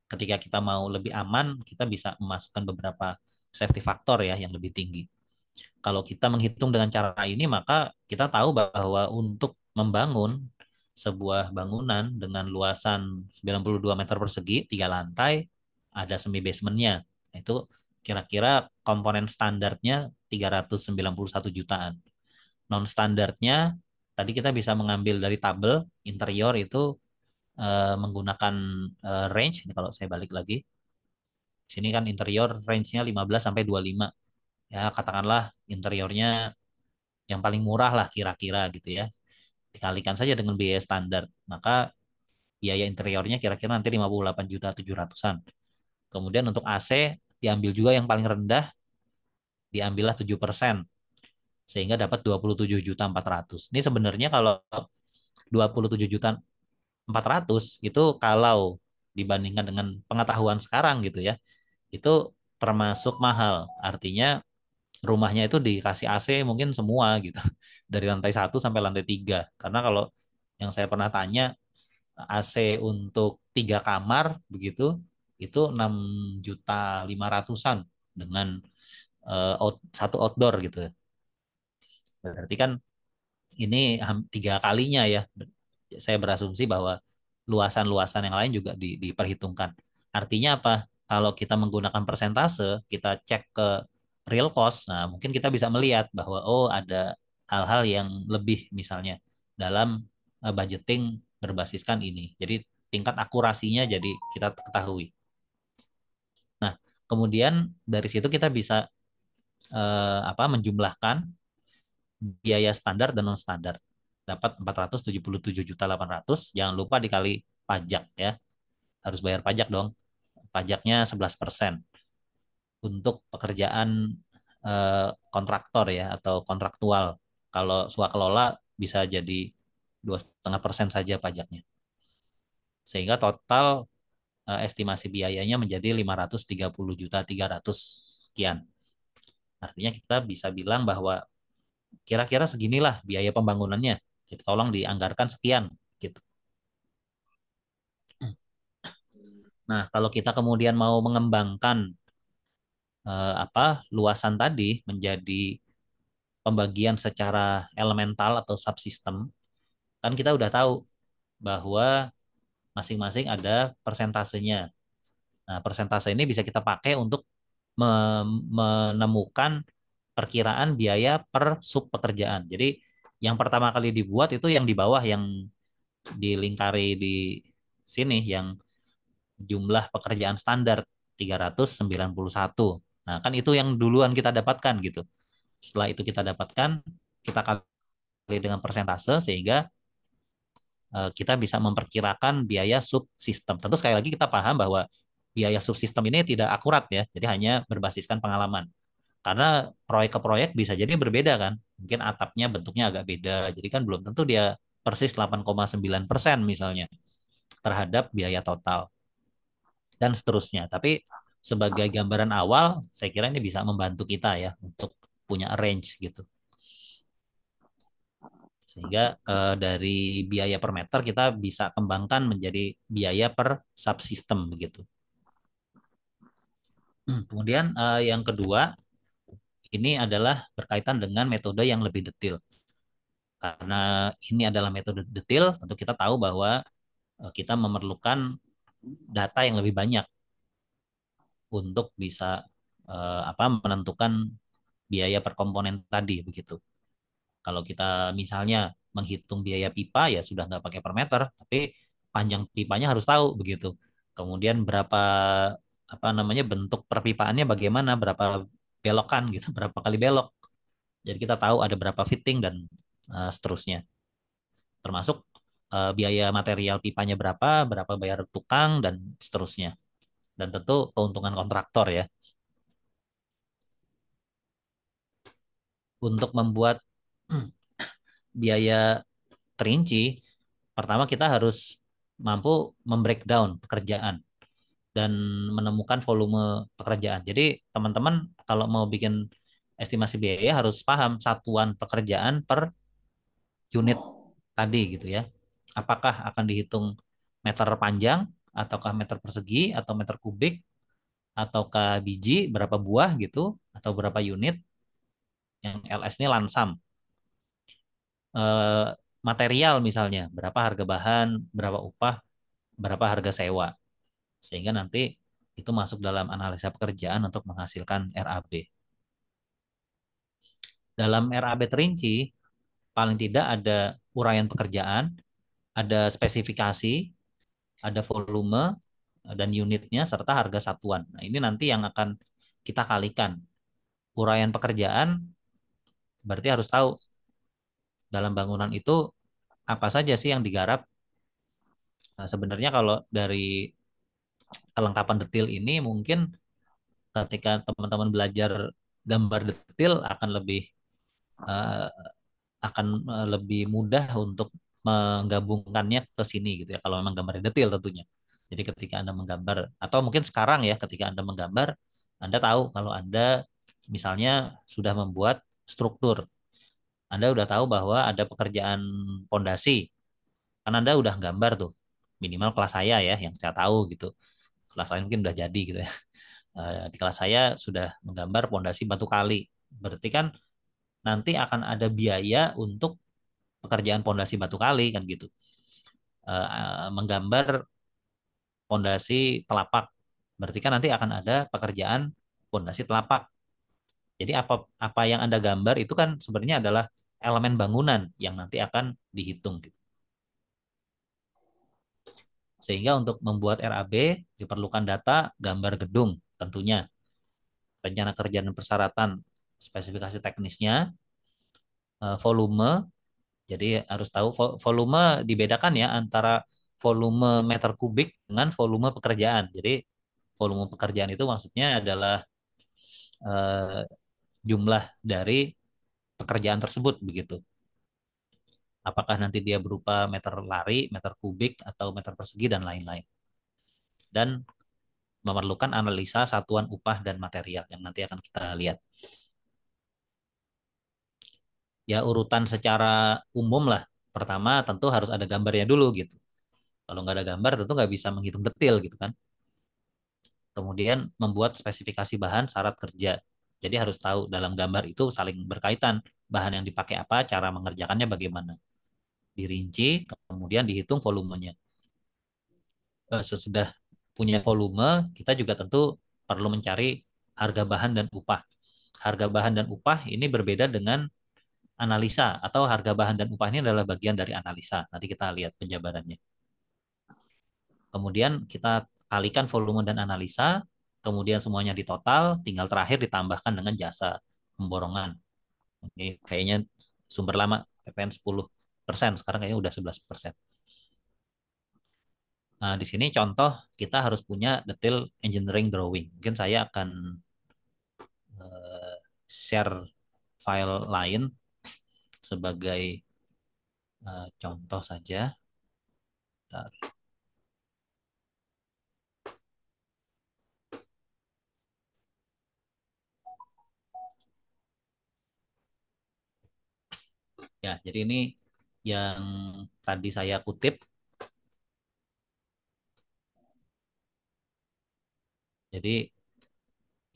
ketika kita mau lebih aman, kita bisa memasukkan beberapa safety factor ya yang lebih tinggi. Kalau kita menghitung dengan cara ini, maka kita tahu bahwa untuk membangun sebuah bangunan dengan luasan 92 meter persegi, 3 lantai, ada semi basementnya. Itu kira-kira komponen standarnya 391 jutaan. Non standarnya tadi kita bisa mengambil dari tabel interior itu menggunakan range. Ini kalau saya balik lagi, sini kan interior range-nya 15 sampai 25. Ya, katakanlah interiornya yang paling murah lah kira-kira gitu ya. Dikalikan saja dengan biaya standar, maka biaya interiornya kira-kira nanti 58 juta 700-an. Kemudian untuk AC diambil juga yang paling rendah, diambillah 7%, sehingga dapat 27 juta 400. Ini sebenarnya kalau 27 juta 400 itu kalau dibandingkan dengan pengetahuan sekarang gitu ya, itu termasuk mahal. Artinya rumahnya itu dikasih AC mungkin semua gitu. Dari lantai satu sampai lantai 3. Karena kalau yang saya pernah tanya AC untuk 3 kamar begitu itu 6 juta 500-an dengan satu outdoor gitu. Berarti kan ini 3 kalinya ya. Saya berasumsi bahwa luasan-luasan yang lain juga diperhitungkan. Artinya apa? Kalau kita menggunakan persentase, kita cek ke real cost, nah mungkin kita bisa melihat bahwa oh ada hal-hal yang lebih misalnya dalam budgeting berbasiskan ini. Jadi tingkat akurasinya jadi kita ketahui. Nah, kemudian dari situ kita bisa menjumlahkan biaya standar dan non standar. Dapat 477 juta 800, jangan lupa dikali pajak ya. Harus bayar pajak dong. Pajaknya 11% untuk pekerjaan kontraktor ya atau kontraktual. Kalau swakelola bisa jadi 2,5% saja pajaknya. Sehingga total estimasi biayanya menjadi 530.300 sekian. Artinya kita bisa bilang bahwa kira-kira seginilah biaya pembangunannya. Jadi tolong dianggarkan sekian gitu. Nah, kalau kita kemudian mau mengembangkan luasan tadi menjadi pembagian secara elemental atau subsistem, kan kita udah tahu bahwa masing-masing ada persentasenya. Nah, persentase ini bisa kita pakai untuk menemukan perkiraan biaya per sub pekerjaan. Jadi yang pertama kali dibuat itu yang di bawah yang dilingkari di sini yang jumlah pekerjaan standar 391. Nah, kan itu yang duluan kita dapatkan gitu. Setelah itu kita dapatkan, kita kali dengan persentase sehingga kita bisa memperkirakan biaya subsistem. Tentu sekali lagi kita paham bahwa biaya subsistem ini tidak akurat ya, jadi hanya berbasiskan pengalaman. Karena proyek ke proyek bisa jadi berbeda kan. Mungkin atapnya bentuknya agak beda, jadi kan belum tentu dia persis 8,9% misalnya terhadap biaya total dan seterusnya. Tapi sebagai gambaran awal, saya kira ini bisa membantu kita ya untuk punya range gitu. Sehingga dari biaya per meter kita bisa kembangkan menjadi biaya per subsistem begitu. Kemudian yang kedua, ini adalah berkaitan dengan metode yang lebih detail. Karena ini adalah metode detail, tentu kita tahu bahwa kita memerlukan data yang lebih banyak untuk bisa menentukan biaya per komponen tadi begitu. Kalau kita misalnya menghitung biaya pipa ya sudah nggak pakai per meter, tapi panjang pipanya harus tahu begitu. Kemudian berapa bentuk perpipaannya bagaimana, berapa belokan gitu, berapa kali belok. Jadi kita tahu ada berapa fitting dan seterusnya. Termasuk biaya material pipanya berapa, berapa bayar tukang dan seterusnya. Dan tentu keuntungan kontraktor ya. Untuk membuat biaya terinci, pertama kita harus mampu membreakdown pekerjaan dan menemukan volume pekerjaan. Jadi teman-teman kalau mau bikin estimasi biaya harus paham satuan pekerjaan per unit tadi gitu ya. Apakah akan dihitung meter panjang, ataukah meter persegi, atau meter kubik, ataukah biji, berapa buah gitu, atau berapa unit. Yang LS ini lansam. Eh, Material misalnya, berapa harga bahan, berapa upah, berapa harga sewa. Sehingga nanti itu masuk dalam analisa pekerjaan untuk menghasilkan RAB. Dalam RAB terinci, paling tidak ada uraian pekerjaan, ada spesifikasi, ada volume dan unitnya serta harga satuan. Nah, ini nanti yang akan kita kalikan. Uraian pekerjaan berarti harus tahu dalam bangunan itu apa saja sih yang digarap. Nah, sebenarnya kalau dari kelengkapan detail ini mungkin ketika teman-teman belajar gambar detail eh, akan lebih mudah untuk menggabungkannya ke sini gitu ya kalau memang gambar detail tentunya. Jadi ketika Anda menggambar atau mungkin sekarang ya ketika Anda menggambar Anda tahu kalau Anda misalnya sudah membuat struktur. Anda udah tahu bahwa ada pekerjaan pondasi. Kan Anda udah gambar tuh. Minimal kelas saya ya yang saya tahu gitu. Kelas saya mungkin udah jadi gitu ya. Di kelas saya sudah menggambar pondasi batu kali. Berarti kan nanti akan ada biaya untuk pekerjaan pondasi batu kali kan gitu. Menggambar pondasi telapak. Berarti kan nanti akan ada pekerjaan pondasi telapak. Jadi apa apa yang Anda gambar itu kan sebenarnya adalah elemen bangunan yang nanti akan dihitung gitu. Sehingga untuk membuat RAB diperlukan data gambar gedung tentunya, rencana kerja dan persyaratan, spesifikasi teknisnya, volume. Jadi harus tahu volume dibedakan ya antara volume meter kubik dengan volume pekerjaan. Jadi volume pekerjaan itu maksudnya adalah eh, jumlah dari pekerjaan tersebut begitu. Apakah nanti dia berupa meter lari, meter kubik, atau meter persegi dan lain-lain. dan memerlukan analisa satuan upah dan material yang nanti akan kita lihat. Ya urutan secara umum lah. Pertama tentu harus ada gambarnya dulu gitu. Kalau nggak ada gambar tentu nggak bisa menghitung detail gitu kan. Kemudian membuat spesifikasi bahan syarat kerja. Jadi harus tahu dalam gambar itu saling berkaitan bahan yang dipakai apa, cara mengerjakannya bagaimana. Dirinci, kemudian dihitung volumenya. Sesudah punya volume, kita juga tentu perlu mencari harga bahan dan upah. Harga bahan dan upah ini berbeda dengan analisa atau harga bahan dan upah ini adalah bagian dari analisa. Nanti kita lihat penjabarannya. Kemudian kita kalikan volume dan analisa, kemudian semuanya ditotal, tinggal terakhir ditambahkan dengan jasa pemborongan. Ini kayaknya sumber lama PPN 10%, sekarang kayaknya udah 11%. Nah, di sini contoh kita harus punya detail engineering drawing. Mungkin saya akan share file lain sebagai contoh saja. Bentar. Ya, jadi ini yang tadi saya kutip. Jadi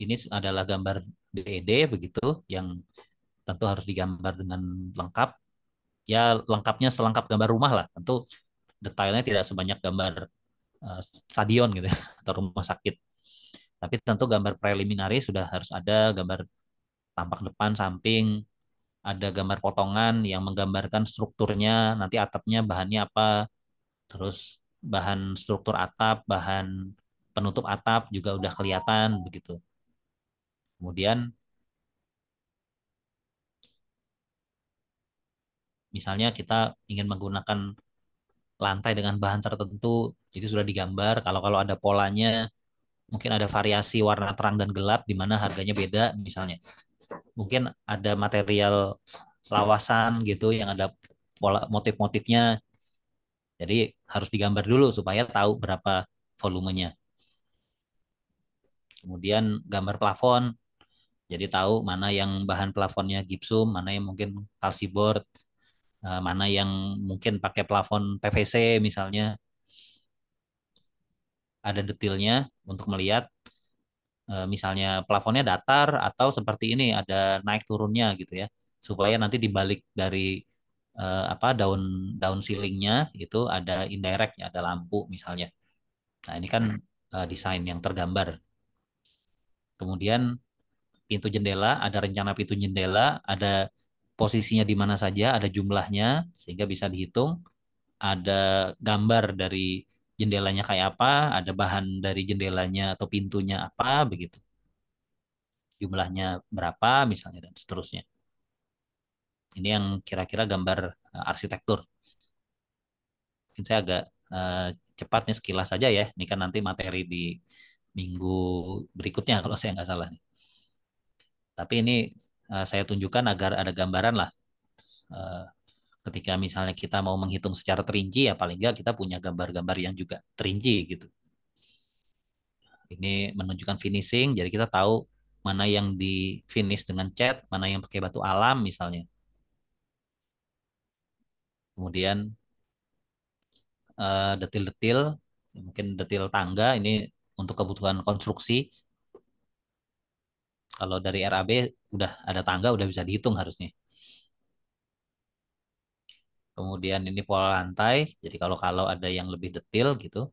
ini adalah gambar DED begitu yang tentu harus digambar dengan lengkap. Ya, lengkapnya selengkap gambar rumah lah. Tentu detailnya tidak sebanyak gambar stadion gitu ya, atau rumah sakit. Tapi tentu gambar preliminary sudah harus ada gambar tampak depan, samping, ada gambar potongan yang menggambarkan strukturnya, nanti atapnya bahannya apa, terus bahan struktur atap, bahan penutup atap juga udah kelihatan begitu. Kemudian misalnya kita ingin menggunakan lantai dengan bahan tertentu, jadi sudah digambar. Kalau kalau ada polanya, mungkin ada variasi warna terang dan gelap di mana harganya beda misalnya. Mungkin ada material lawasan gitu yang ada pola motif-motifnya. Jadi harus digambar dulu supaya tahu berapa volumenya. Kemudian gambar plafon, jadi tahu mana yang bahan plafonnya gipsum, mana yang mungkin kalsiboard, mana yang mungkin pakai plafon PVC misalnya. Ada detailnya untuk melihat misalnya plafonnya datar atau seperti ini ada naik turunnya gitu ya, supaya nanti dibalik dari apa daun daun ceilingnya itu ada indirect ya, ada lampu misalnya. Nah ini kan desain yang tergambar. Kemudian pintu jendela, ada rencana pintu jendela, ada posisinya di mana saja, ada jumlahnya sehingga bisa dihitung, ada gambar dari jendelanya kayak apa, ada bahan dari jendelanya atau pintunya apa begitu, jumlahnya berapa misalnya dan seterusnya. Ini yang kira-kira gambar arsitektur. Mungkin saya agak uh, cepatnya sekilas saja ya. Ini kan nanti materi di minggu berikutnya kalau saya nggak salah. Tapi ini saya tunjukkan agar ada gambaran lah. Uh, Ketika misalnya kita mau menghitung secara terinci, ya paling nggak kita punya gambar-gambar yang juga terinci gitu. Ini menunjukkan finishing, jadi kita tahu mana yang di finish dengan cat, mana yang pakai batu alam misalnya. Kemudian detil-detil, mungkin detil tangga ini untuk kebutuhan konstruksi. Kalau dari RAB udah ada tangga, udah bisa dihitung harusnya. Kemudian ini pola lantai, jadi kalau kalau ada yang lebih detil gitu.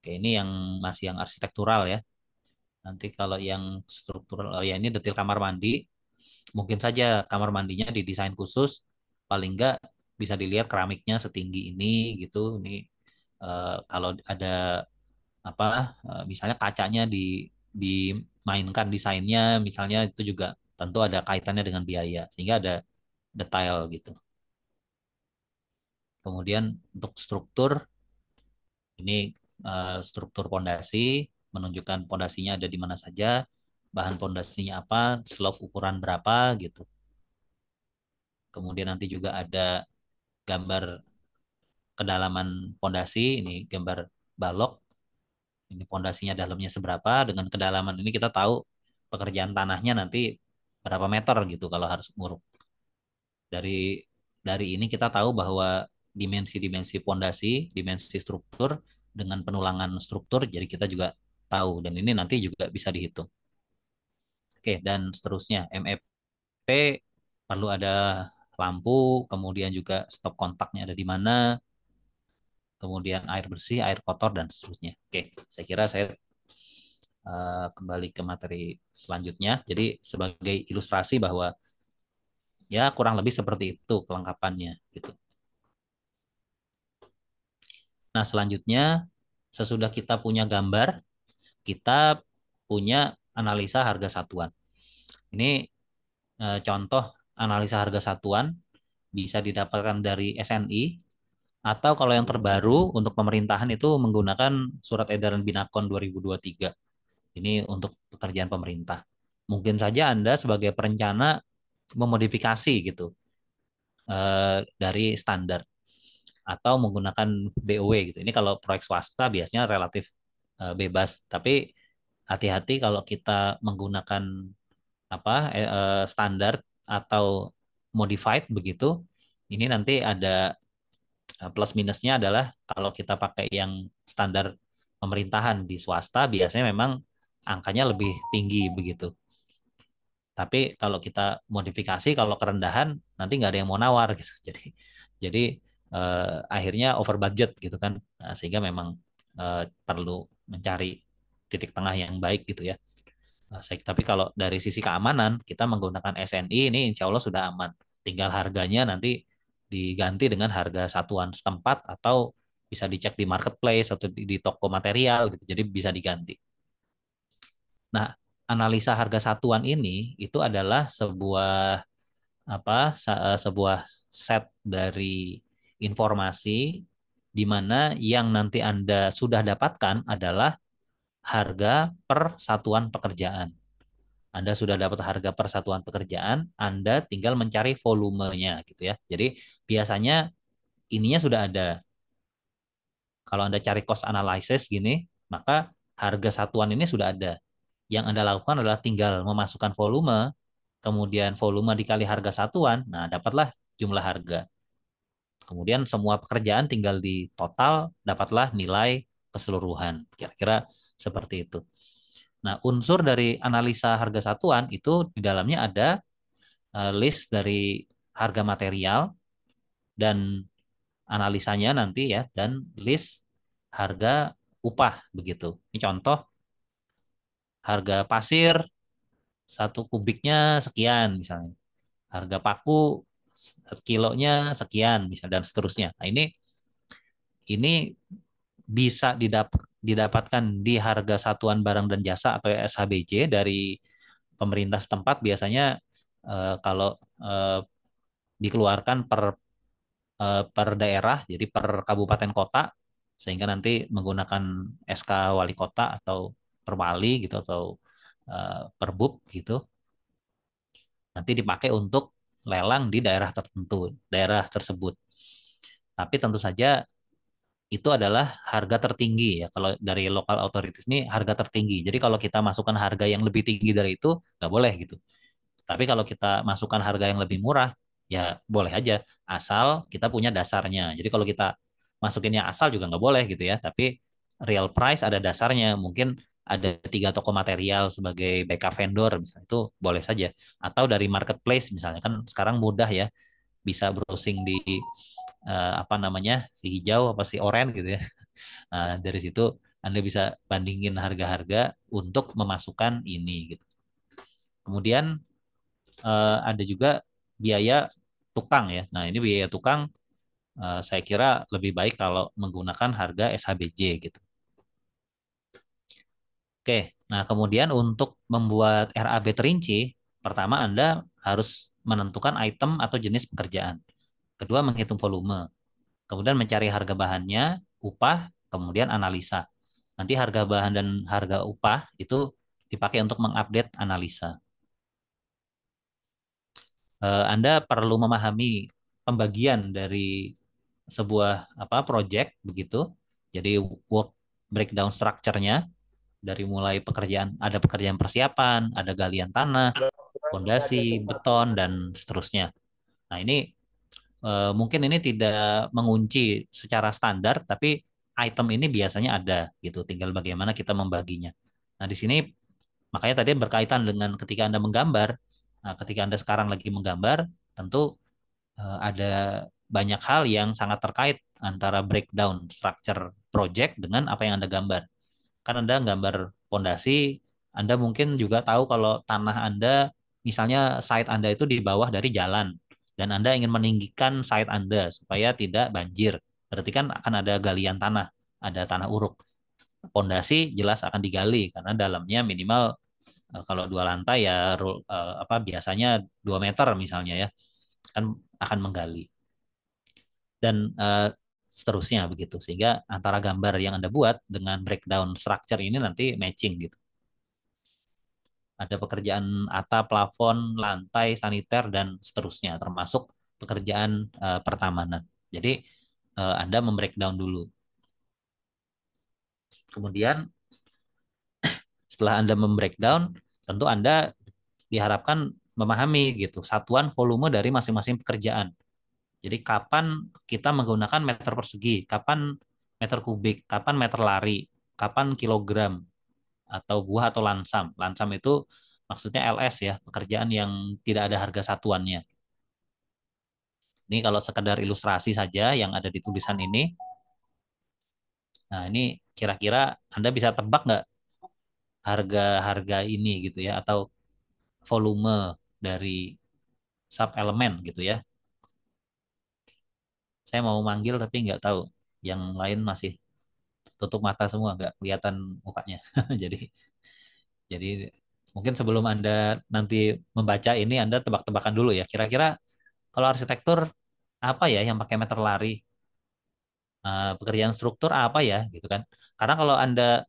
Oke, ini yang masih yang arsitektural ya. Nanti kalau yang struktural, oh ya ini detil kamar mandi. Mungkin saja kamar mandinya didesain khusus, paling nggak bisa dilihat keramiknya setinggi ini gitu. Ini kalau ada apa misalnya kacanya dimainkan desainnya misalnya itu juga tentu ada kaitannya dengan biaya sehingga ada detail gitu. Kemudian untuk struktur ini struktur pondasi menunjukkan pondasinya ada di mana saja, bahan pondasinya apa, slope ukuran berapa gitu. Kemudian nanti juga ada gambar kedalaman pondasi, ini gambar balok Ini pondasinya dalamnya seberapa, dengan kedalaman ini kita tahu pekerjaan tanahnya nanti berapa meter gitu kalau harus nguruk. Dari ini kita tahu bahwa dimensi-dimensi pondasi, dimensi struktur dengan penulangan struktur, jadi kita juga tahu dan ini nanti juga bisa dihitung. Oke, dan seterusnya MEP perlu ada lampu, kemudian juga stop kontaknya ada di mana, kemudian air bersih, air kotor dan seterusnya. Oke, saya kira saya kembali ke materi selanjutnya. Jadi sebagai ilustrasi bahwa ya kurang lebih seperti itu kelengkapannya gitu. Nah, selanjutnya sesudah kita punya gambar, kita punya analisa harga satuan. Ini contoh analisa harga satuan bisa didapatkan dari SNI atau kalau yang terbaru untuk pemerintahan itu menggunakan Surat Edaran Binakon 2023. Ini untuk pekerjaan pemerintah. Mungkin saja Anda sebagai perencana memodifikasi gitu dari standar atau menggunakan BOW gitu. Ini kalau proyek swasta biasanya relatif bebas, tapi hati-hati kalau kita menggunakan standar atau modified begitu. Ini nanti ada plus minusnya adalah kalau kita pakai yang standar pemerintahan di swasta biasanya memang angkanya lebih tinggi begitu. Tapi kalau kita modifikasi, kalau kerendahan nanti nggak ada yang mau nawar gitu. Jadi akhirnya over budget gitu kan. Nah, sehingga memang perlu mencari titik tengah yang baik gitu ya. Tapi kalau dari sisi keamanan kita menggunakan SNI ini insya Allah sudah aman. Tinggal harganya nanti diganti dengan harga satuan setempat atau bisa dicek di marketplace atau di toko material gitu. Jadi bisa diganti. Nah, analisa harga satuan ini itu adalah sebuah set dari informasi di mana yang nanti Anda sudah dapatkan adalah harga per satuan pekerjaan. Anda sudah dapat harga per satuan pekerjaan, Anda tinggal mencari volumenya gitu ya. Jadi biasanya ininya sudah ada. Kalau Anda cari cost analysis gini, maka harga satuan ini sudah ada. Yang Anda lakukan adalah tinggal memasukkan volume, kemudian volume dikali harga satuan, nah dapatlah jumlah harga. Kemudian semua pekerjaan tinggal di total, dapatlah nilai keseluruhan. Kira-kira seperti itu. Nah, unsur dari analisa harga satuan itu di dalamnya ada list dari harga material dan analisanya nanti ya, dan list harga upah begitu. Ini contoh harga pasir satu kubiknya sekian misalnya, harga paku kilonya sekian misalnya dan seterusnya. Nah, ini bisa didapatkan di harga satuan barang dan jasa atau SHBJ dari pemerintah setempat biasanya kalau dikeluarkan per daerah, jadi per kabupaten kota, sehingga nanti menggunakan SK wali kota atau per wali gitu atau perbub gitu, nanti dipakai untuk lelang di daerah tertentu, daerah tersebut. Tapi tentu saja itu adalah harga tertinggi ya. Kalau dari local authorities ini harga tertinggi. Jadi kalau kita masukkan harga yang lebih tinggi dari itu, nggak boleh gitu. Tapi kalau kita masukkan harga yang lebih murah, ya boleh aja. Asal kita punya dasarnya. Jadi kalau kita masukin yang asal juga nggak boleh gitu ya. Tapi real price ada dasarnya. Mungkin ada 3 toko material sebagai backup vendor misalnya itu boleh saja. Atau dari marketplace misalnya kan sekarang mudah ya bisa browsing di apa namanya si hijau apa si oranye gitu ya. Nah, dari situ Anda bisa bandingin harga-harga untuk memasukkan ini gitu. Kemudian ada juga biaya tukang ya. Nah, ini biaya tukang saya kira lebih baik kalau menggunakan harga SHBJ gitu. Oke, nah kemudian untuk membuat RAB terinci, pertama Anda harus menentukan item atau jenis pekerjaan. Kedua, menghitung volume. Kemudian mencari harga bahannya, upah, kemudian analisa. Nanti harga bahan dan harga upah itu dipakai untuk mengupdate analisa. Anda perlu memahami pembagian dari sebuah project begitu. Jadi work breakdown structure-nya dari mulai ada pekerjaan persiapan, ada galian tanah, pondasi, beton dan seterusnya. Nah, ini mungkin ini tidak mengunci secara standar, tapi item ini biasanya ada gitu. Tinggal bagaimana kita membaginya. Nah, di sini makanya tadi berkaitan dengan ketika Anda menggambar. Nah, ketika Anda sekarang lagi menggambar, tentu ada banyak hal yang sangat terkait antara breakdown structure project dengan apa yang Anda gambar. Kan Anda gambar pondasi, Anda mungkin juga tahu kalau tanah Anda, misalnya site Anda itu di bawah dari jalan, dan Anda ingin meninggikan site Anda supaya tidak banjir. Berarti kan akan ada galian tanah, ada tanah uruk. Pondasi jelas akan digali karena dalamnya minimal kalau 2 lantai ya apa biasanya 2 meter misalnya ya, kan akan menggali dan seterusnya begitu, sehingga antara gambar yang Anda buat dengan breakdown structure ini nanti matching gitu. Ada pekerjaan atap, plafon, lantai, saniter dan seterusnya, termasuk pekerjaan pertamanan. Jadi Anda membreakdown dulu. Kemudian setelah Anda membreakdown, tentu Anda diharapkan memahami gitu satuan volume dari masing-masing pekerjaan. Jadi kapan kita menggunakan meter persegi, kapan meter kubik, kapan meter lari, kapan kilogram atau buah atau lansam. Lansam itu maksudnya LS ya, pekerjaan yang tidak ada harga satuannya. Ini kalau sekedar ilustrasi saja yang ada di tulisan ini. Nah, ini kira-kira Anda bisa tebak nggak harga-harga ini gitu ya, atau volume dari sub elemen gitu ya. Saya mau manggil tapi nggak tahu. Yang lain masih tutup mata semua, nggak kelihatan mukanya. Jadi jadi mungkin sebelum Anda nanti membaca ini, Anda tebak-tebakan dulu ya. Kira-kira kalau arsitektur apa ya yang pakai meter lari? Pekerjaan struktur apa ya gitu kan? Karena kalau Anda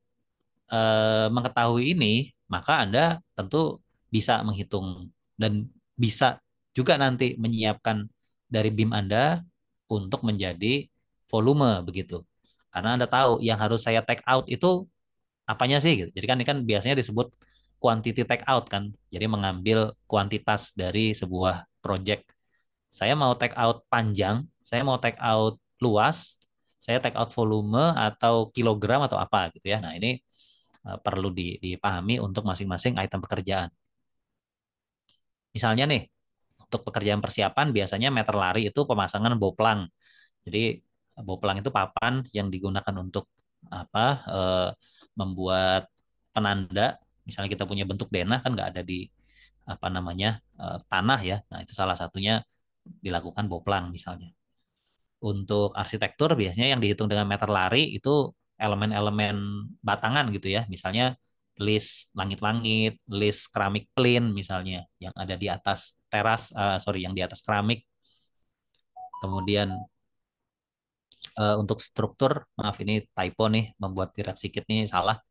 mengetahui ini, maka Anda tentu bisa menghitung dan bisa juga nanti menyiapkan dari BIM Anda untuk menjadi volume begitu. Karena Anda tahu yang harus saya take out itu apanya sih gitu. Jadi kan ini kan biasanya disebut quantity take out kan. Jadi mengambil kuantitas dari sebuah project. Saya mau take out panjang, saya mau take out luas, saya take out volume atau kilogram atau apa gitu ya. Nah, ini perlu dipahami untuk masing-masing item pekerjaan. Misalnya nih, untuk pekerjaan persiapan biasanya meter lari itu pemasangan boplang. Jadi boplang itu papan yang digunakan untuk apa? Membuat penanda. Misalnya kita punya bentuk denah kan nggak ada di apa namanya tanah ya. Nah, itu salah satunya dilakukan boplang misalnya. Untuk arsitektur biasanya yang dihitung dengan meter lari itu elemen-elemen batangan gitu ya. Misalnya list langit-langit, list keramik plain misalnya yang ada di atas teras, sorry yang di atas keramik. Kemudian untuk struktur, maaf ini typo nih, membuat gerak sedikit nih salah.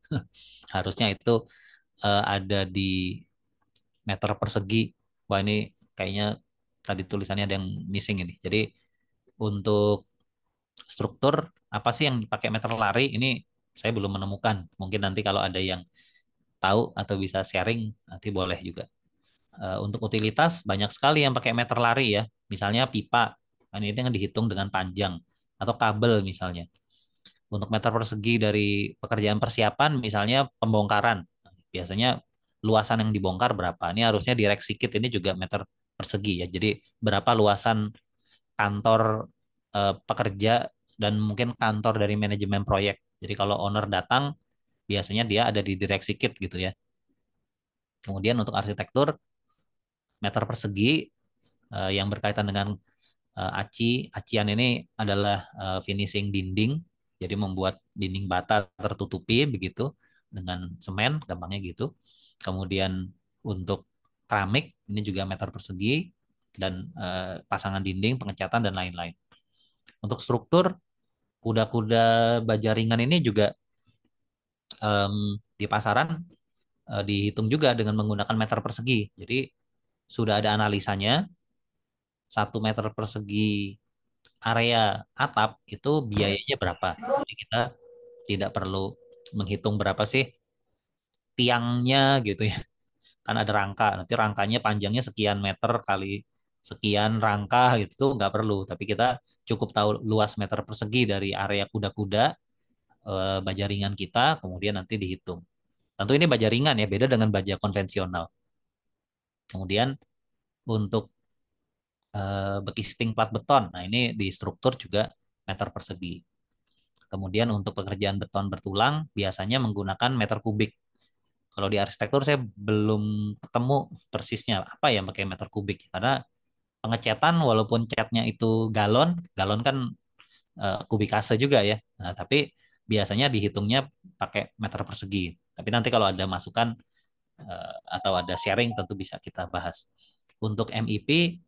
Harusnya itu ada di meter persegi. Wah ini kayaknya tadi tulisannya ada yang missing ini. Jadi untuk struktur apa sih yang dipakai meter lari ini saya belum menemukan. Mungkin nanti kalau ada yang tahu atau bisa sharing nanti boleh juga. Untuk utilitas banyak sekali yang pakai meter lari ya. Misalnya pipa, kan ini yang dihitung dengan panjang atau kabel misalnya. Untuk meter persegi dari pekerjaan persiapan misalnya pembongkaran. Biasanya luasan yang dibongkar berapa? Ini harusnya direct sikit ini juga meter persegi ya. Jadi berapa luasan kantor pekerja dan mungkin kantor dari manajemen proyek. Jadi kalau owner datang, biasanya dia ada di direksi kit gitu ya. Kemudian untuk arsitektur, meter persegi yang berkaitan dengan acian ini adalah finishing dinding, jadi membuat dinding bata tertutupi begitu dengan semen, gampangnya gitu. Kemudian untuk keramik ini juga meter persegi dan pasangan dinding, pengecatan dan lain-lain. Untuk struktur kuda-kuda baja ringan ini juga di pasaran dihitung juga dengan menggunakan meter persegi. Jadi sudah ada analisanya 1 meter persegi area atap itu biayanya berapa. Jadi kita tidak perlu menghitung berapa sih tiangnya gitu ya. Kan ada rangka, nanti rangkanya panjangnya sekian meter kali sekian rangka gitu tuh nggak perlu. Tapi kita cukup tahu luas meter persegi dari area kuda-kuda, baja ringan kita, kemudian nanti dihitung. Tentu ini baja ringan ya, beda dengan baja konvensional. Kemudian untuk beki sting plat beton, nah ini di struktur juga meter persegi. Kemudian untuk pekerjaan beton bertulang biasanya menggunakan meter kubik. Kalau di arsitektur saya belum ketemu persisnya apa ya pakai meter kubik, karena pengecatan walaupun catnya itu galon, galon kan kubikase juga ya. Nah, tapi biasanya dihitungnya pakai meter persegi. Tapi nanti kalau ada masukan atau ada sharing tentu bisa kita bahas. Untuk MIP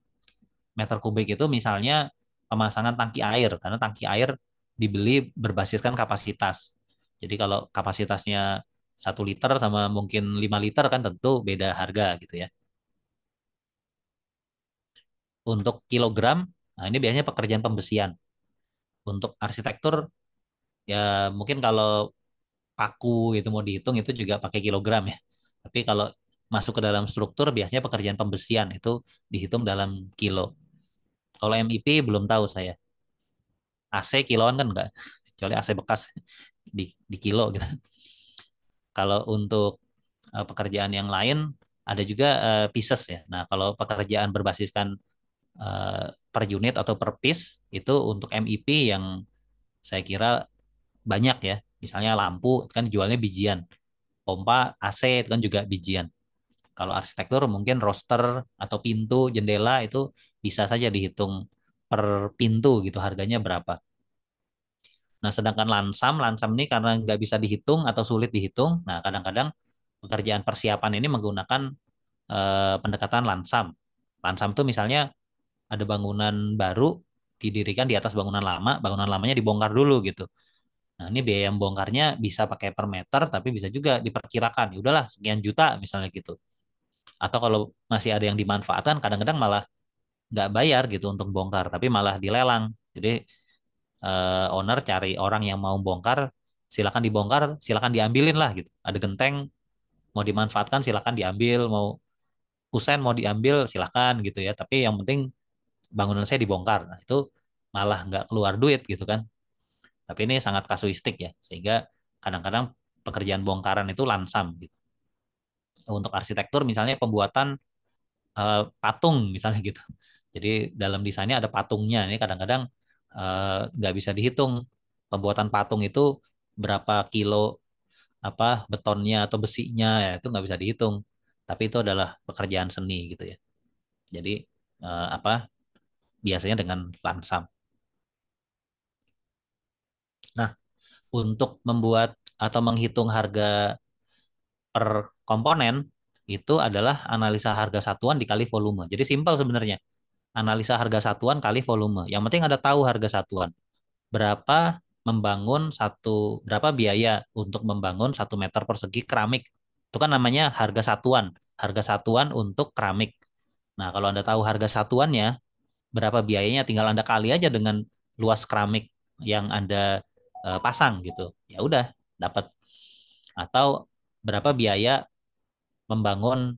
meter kubik itu misalnya pemasangan tangki air, karena tangki air dibeli berbasiskan kapasitas. Jadi kalau kapasitasnya 1 liter sama mungkin 5 liter kan tentu beda harga gitu ya. Untuk kilogram, nah ini biasanya pekerjaan pembesian. Untuk arsitektur ya mungkin kalau paku itu mau dihitung itu juga pakai kilogram ya. Tapi kalau masuk ke dalam struktur biasanya pekerjaan pembesian itu dihitung dalam kilo. Kalau MIP belum tahu saya. AC kiloan kan enggak, kecuali AC bekas di kilo gitu. Kalau untuk pekerjaan yang lain ada juga pieces ya. Nah, kalau pekerjaan berbasiskan per unit atau per piece itu untuk MIP yang saya kira banyak ya. Misalnya lampu kan jualnya bijian, pompa AC itu kan juga bijian. Kalau arsitektur mungkin roster atau pintu, jendela itu bisa saja dihitung per pintu gitu harganya berapa. Nah, sedangkan lansam, lansam ini karena nggak bisa dihitung atau sulit dihitung, nah kadang-kadang pekerjaan persiapan ini menggunakan pendekatan lansam. Lansam itu misalnya ada bangunan baru didirikan di atas bangunan lamanya dibongkar dulu gitu. Nah, ini biaya membongkarnya bisa pakai per meter, tapi bisa juga diperkirakan. Ya udahlah, sekian juta misalnya gitu. Atau kalau masih ada yang dimanfaatkan, kadang-kadang malah nggak bayar gitu untuk bongkar, tapi malah dilelang. Jadi owner cari orang yang mau bongkar, silakan dibongkar, silakan diambilin lah gitu. Ada genteng mau dimanfaatkan silakan diambil, mau kusen mau diambil silakan gitu ya. Tapi yang penting bangunan saya dibongkar. Nah, itu malah nggak keluar duit gitu kan. Tapi ini sangat kasuistik ya, sehingga kadang-kadang pekerjaan bongkaran itu lansam gitu. Untuk arsitektur misalnya pembuatan patung misalnya gitu. Jadi dalam desainnya ada patungnya. Ini kadang-kadang nggak bisa dihitung pembuatan patung itu berapa kilo apa betonnya atau besinya ya itu nggak bisa dihitung. Tapi itu adalah pekerjaan seni gitu ya. Jadi apa biasanya dengan lansam. Nah, untuk membuat atau menghitung harga per komponen itu adalah analisa harga satuan dikali volume. Jadi simpel sebenarnya. Analisa harga satuan kali volume. Yang penting ada tahu harga satuan. Berapa biaya untuk membangun 1 meter persegi keramik. Itu kan namanya harga satuan. Harga satuan untuk keramik. Nah, kalau Anda tahu harga satuannya, berapa biayanya, tinggal Anda kali aja dengan luas keramik yang Anda pasang gitu. Ya udah, dapat. Atau berapa biaya membangun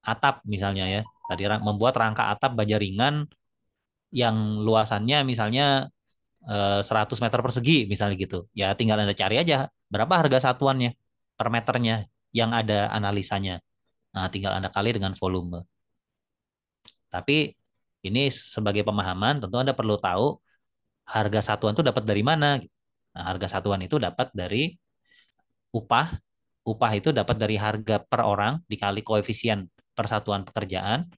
atap misalnya ya. Tadi membuat rangka atap baja ringan yang luasannya misalnya 100 meter persegi misalnya gitu. Ya tinggal Anda cari aja berapa harga satuannya per meternya yang ada analisanya. Nah, tinggal Anda kali dengan volume. Tapi ini sebagai pemahaman tentu Anda perlu tahu harga satuan itu dapat dari mana. Nah, harga satuan itu dapat dari upah. Upah itu dapat dari harga per orang dikali koefisien persatuan pekerjaan.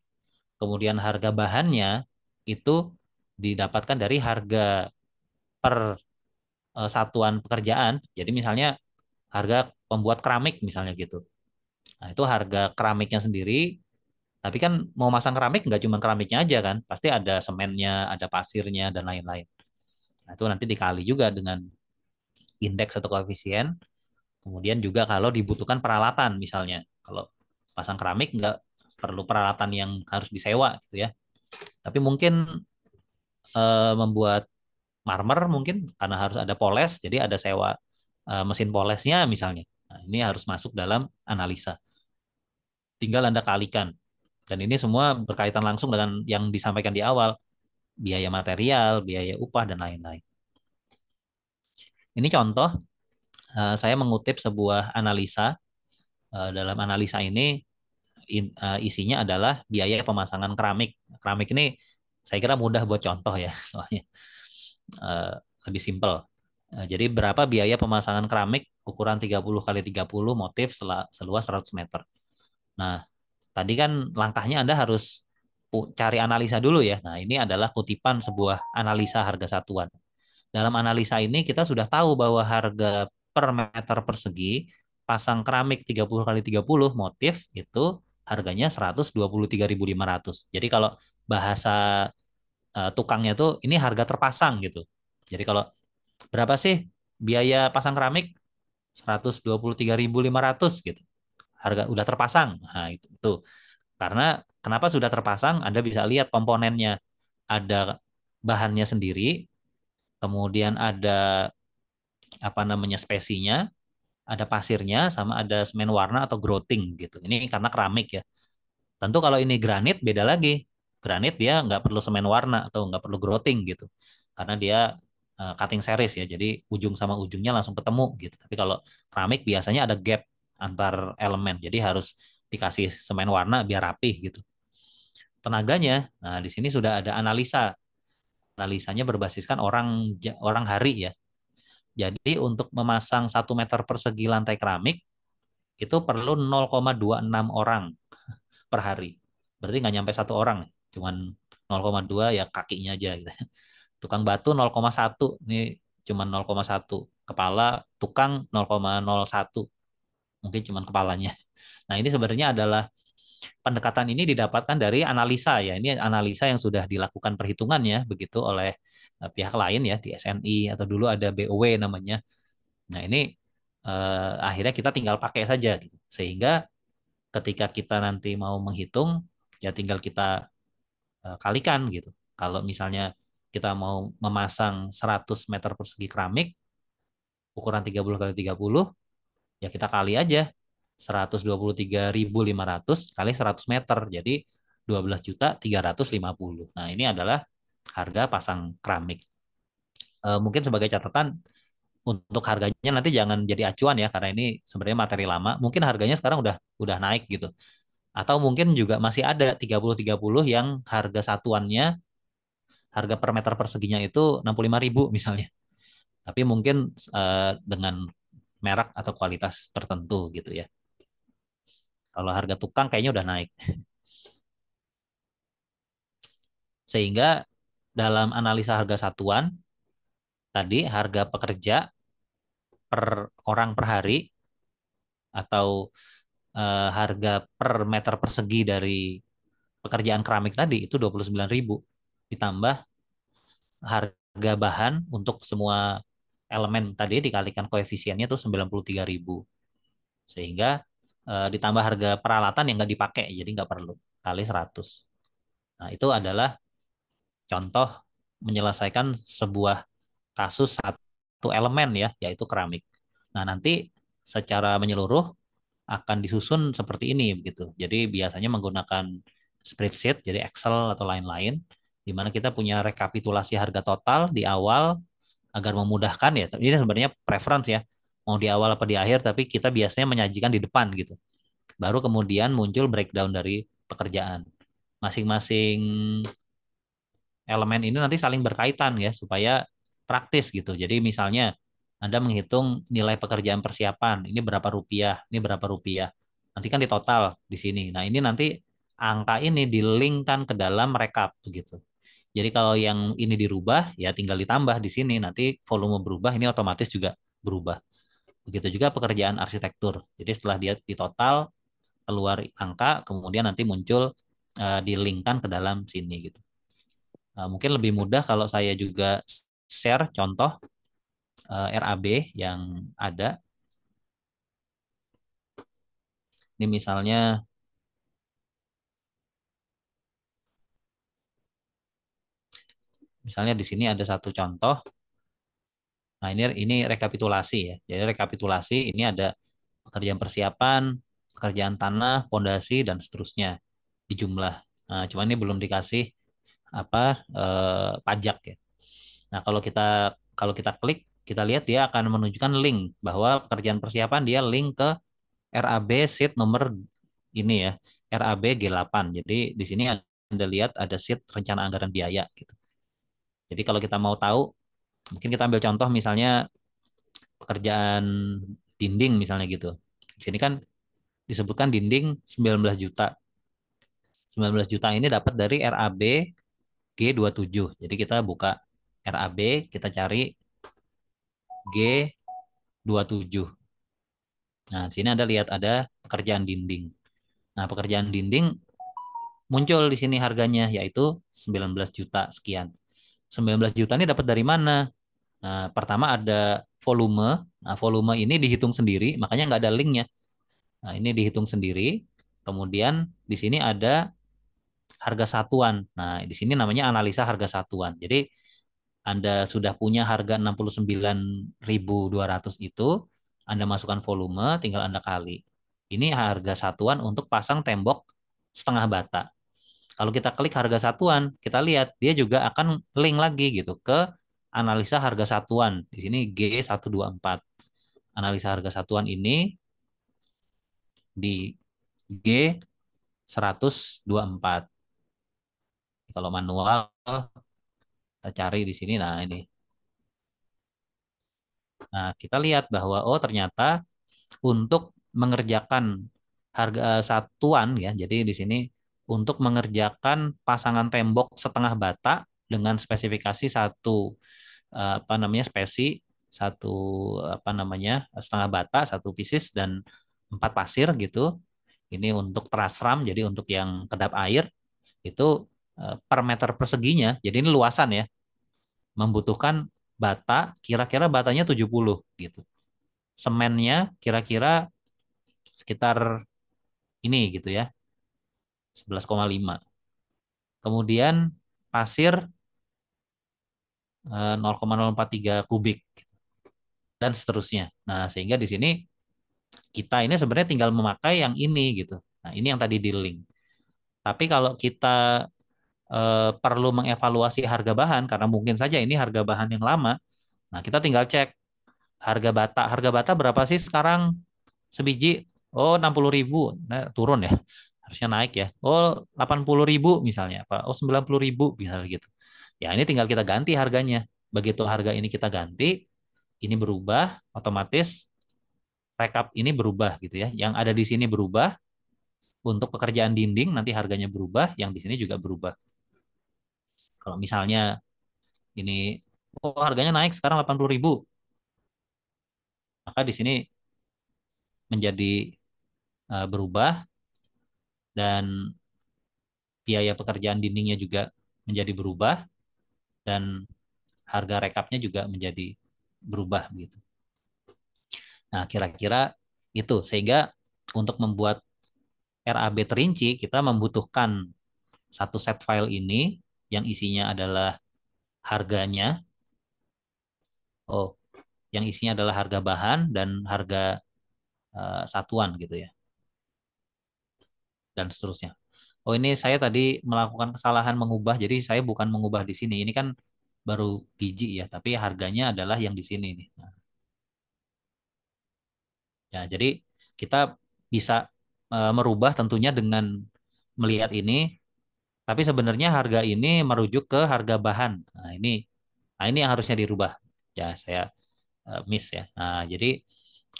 Kemudian harga bahannya itu didapatkan dari harga per satuan pekerjaan. Jadi misalnya harga pembuat keramik misalnya gitu. Nah, itu harga keramiknya sendiri. Tapi kan mau masang keramik nggak cuma keramiknya aja kan. Pasti ada semennya, ada pasirnya, dan lain-lain. Nah, itu nanti dikali juga dengan indeks atau koefisien. Kemudian juga kalau dibutuhkan peralatan misalnya. Kalau pasang keramik nggak perlu peralatan yang harus disewa gitu ya. Tapi mungkin membuat marmer mungkin karena harus ada poles, jadi ada sewa mesin polesnya misalnya. Nah, ini harus masuk dalam analisa. Tinggal Anda kalikan. Dan ini semua berkaitan langsung dengan yang disampaikan di awal, biaya material, biaya upah, dan lain-lain. Ini contoh, saya mengutip sebuah analisa. Dalam analisa ini isinya adalah biaya pemasangan keramik. Keramik ini saya kira mudah buat contoh ya, soalnya eh, lebih simpel. Jadi berapa biaya pemasangan keramik ukuran 30 kali 30 motif seluas 100 meter. Nah, tadi kan langkahnya Anda harus cari analisa dulu ya. Nah, ini adalah kutipan sebuah analisa harga satuan. Dalam analisa ini kita sudah tahu bahwa harga per meter persegi pasang keramik 30 kali 30 motif itu harganya 123.500. Jadi kalau bahasa tukangnya tuh ini harga terpasang gitu. Jadi kalau berapa sih biaya pasang keramik? 123.500 gitu. Harga udah terpasang. Nah, itu. Karena kenapa sudah terpasang? Anda bisa lihat komponennya. Ada bahannya sendiri, kemudian ada apa namanya spesinya, ada pasirnya, sama ada semen warna atau grouting gitu. Ini karena keramik ya. Tentu kalau ini granit beda lagi. Granit dia nggak perlu semen warna atau nggak perlu grouting gitu. Karena dia cutting series ya. Jadi ujung sama ujungnya langsung ketemu gitu. Tapi kalau keramik biasanya ada gap antar elemen. Jadi harus dikasih semen warna biar rapih gitu. Tenaganya, nah di sini sudah ada analisa. Analisanya berbasiskan orang orang hari ya. Jadi untuk memasang 1 meter persegi lantai keramik itu perlu 0,26 orang per hari. Berarti nggak nyampe 1 orang, cuman 0,2 ya kakinya aja gitu. Tukang batu 0,1, ini cuman 0,1. Kepala tukang 0,01, mungkin cuman kepalanya. Nah, ini sebenarnya adalah pendekatan ini didapatkan dari analisa ya. Ini analisa yang sudah dilakukan perhitungannya begitu oleh pihak lain ya di SNI atau dulu ada BOW namanya. Nah, ini akhirnya kita tinggal pakai saja gitu. Sehingga ketika kita nanti mau menghitung ya tinggal kita kalikan gitu. Kalau misalnya kita mau memasang 100 meter persegi keramik ukuran 30 kali 30 ya kita kali aja 123.500 kali 100 meter. Jadi 12.350. Nah, ini adalah harga pasang keramik. Mungkin sebagai catatan untuk harganya nanti jangan jadi acuan ya karena ini sebenarnya materi lama. Mungkin harganya sekarang udah naik gitu. Atau mungkin juga masih ada 30-30 yang harga satuannya, harga per meter perseginya itu 65.000 misalnya. Tapi mungkin dengan merek atau kualitas tertentu gitu ya. Kalau harga tukang kayaknya udah naik. Sehingga dalam analisa harga satuan, tadi harga pekerja per orang per hari atau harga per meter persegi dari pekerjaan keramik tadi itu 29.000 ditambah harga bahan untuk semua elemen tadi dikalikan koefisiennya itu 93.000 sehingga ditambah harga peralatan yang nggak dipakai jadi nggak perlu kali 100. Nah, itu adalah contoh menyelesaikan sebuah kasus satu elemen ya yaitu keramik. Nah, nanti secara menyeluruh akan disusun seperti ini begitu. Jadi biasanya menggunakan spreadsheet, jadi Excel atau lain-lain, di mana kita punya rekapitulasi harga total di awal agar memudahkan ya. Ini sebenarnya preference ya, mau di awal apa di akhir, tapi kita biasanya menyajikan di depan gitu. Baru kemudian muncul breakdown dari pekerjaan. Masing-masing elemen ini nanti saling berkaitan ya supaya praktis gitu. Jadi misalnya Anda menghitung nilai pekerjaan persiapan, ini berapa rupiah, ini berapa rupiah. Nanti kan di total di sini. Nah, ini nanti angka ini dilinkkan ke dalam rekap begitu. Jadi kalau yang ini dirubah ya tinggal ditambah di sini nanti volume berubah ini otomatis juga berubah. Begitu juga pekerjaan arsitektur. Jadi setelah dia di total keluar angka kemudian nanti muncul dilinkkan ke dalam sini gitu. Mungkin lebih mudah kalau saya juga share contoh RAB yang ada. Ini misalnya di sini ada satu contoh Nah, ini rekapitulasi ya. Jadi rekapitulasi ini ada pekerjaan persiapan, pekerjaan tanah, pondasi dan seterusnya di jumlah. Nah, cuman ini belum dikasih apa pajak ya. Nah, kalau kita klik, kita lihat dia akan menunjukkan link bahwa pekerjaan persiapan dia link ke RAB sheet nomor ini ya, RAB G8. Jadi di sini Anda lihat ada sheet rencana anggaran biaya gitu. Jadi kalau kita mau tahu, mungkin kita ambil contoh misalnya pekerjaan dinding misalnya gitu. Di sini kan disebutkan dinding 19 juta. 19 juta ini dapat dari RAB G27. Jadi kita buka RAB, kita cari G27. Nah, di sini Anda lihat ada pekerjaan dinding. Nah, pekerjaan dinding muncul di sini harganya yaitu 19 juta sekian. 19 juta ini dapat dari mana? Nah, pertama ada volume. Nah, volume ini dihitung sendiri, makanya nggak ada linknya. Nah, ini dihitung sendiri. Kemudian di sini ada harga satuan. Nah, di sini namanya analisa harga satuan. Jadi Anda sudah punya harga 69.200 itu, Anda masukkan volume, tinggal Anda kali. Ini harga satuan untuk pasang tembok setengah bata. Kalau kita klik harga satuan, kita lihat dia juga akan link lagi gitu ke analisa harga satuan. Di sini G124. Analisa harga satuan ini di G124. Kalau manual kita cari di sini. Nah, ini. Nah, kita lihat bahwa oh ternyata untuk mengerjakan harga satuan ya. Jadi di sini untuk mengerjakan pasangan tembok setengah bata dengan spesifikasi satu apa namanya satu apa namanya setengah bata, satu pieces dan 4 pasir gitu. Ini untuk terasram, jadi untuk yang kedap air itu per meter perseginya. Jadi ini luasan ya, membutuhkan bata, kira-kira batanya 70 gitu. Semennya kira-kira sekitar ini gitu ya, 11,5. Kemudian pasir 0,043 kubik dan seterusnya. Nah, sehingga di sini kita ini sebenarnya tinggal memakai yang ini gitu. Nah, ini yang tadi di link. Tapi kalau kita perlu mengevaluasi harga bahan karena mungkin saja ini harga bahan yang lama. Nah, kita tinggal cek harga bata. Harga bata berapa sih sekarang sebiji? Oh, 60.000. Nah, turun ya. Harusnya naik ya. Oh, 80.000 misalnya. Apa? Oh, 90.000 misalnya gitu. Ya, ini tinggal kita ganti harganya. Begitu harga ini kita ganti, ini berubah, otomatis rekap ini berubah gitu ya. Yang ada di sini berubah, untuk pekerjaan dinding nanti harganya berubah, yang di sini juga berubah. Kalau misalnya ini, oh harganya naik sekarang 80.000, maka di sini menjadi berubah dan biaya pekerjaan dindingnya juga menjadi berubah dan harga rekapnya juga menjadi berubah gitu. Nah, kira-kira itu sehingga untuk membuat RAB terinci kita membutuhkan satu set file ini yang isinya adalah harganya, oh, yang isinya adalah harga bahan dan harga satuan gitu ya, dan seterusnya. Oh, ini saya tadi melakukan kesalahan mengubah, jadi saya bukan mengubah di sini. Ini kan baru biji ya, tapi harganya adalah yang di sini nih. Nah, ya, jadi kita bisa merubah tentunya dengan melihat ini, tapi sebenarnya harga ini merujuk ke harga bahan. Nah ini yang harusnya dirubah. Ya, saya miss ya. Nah, jadi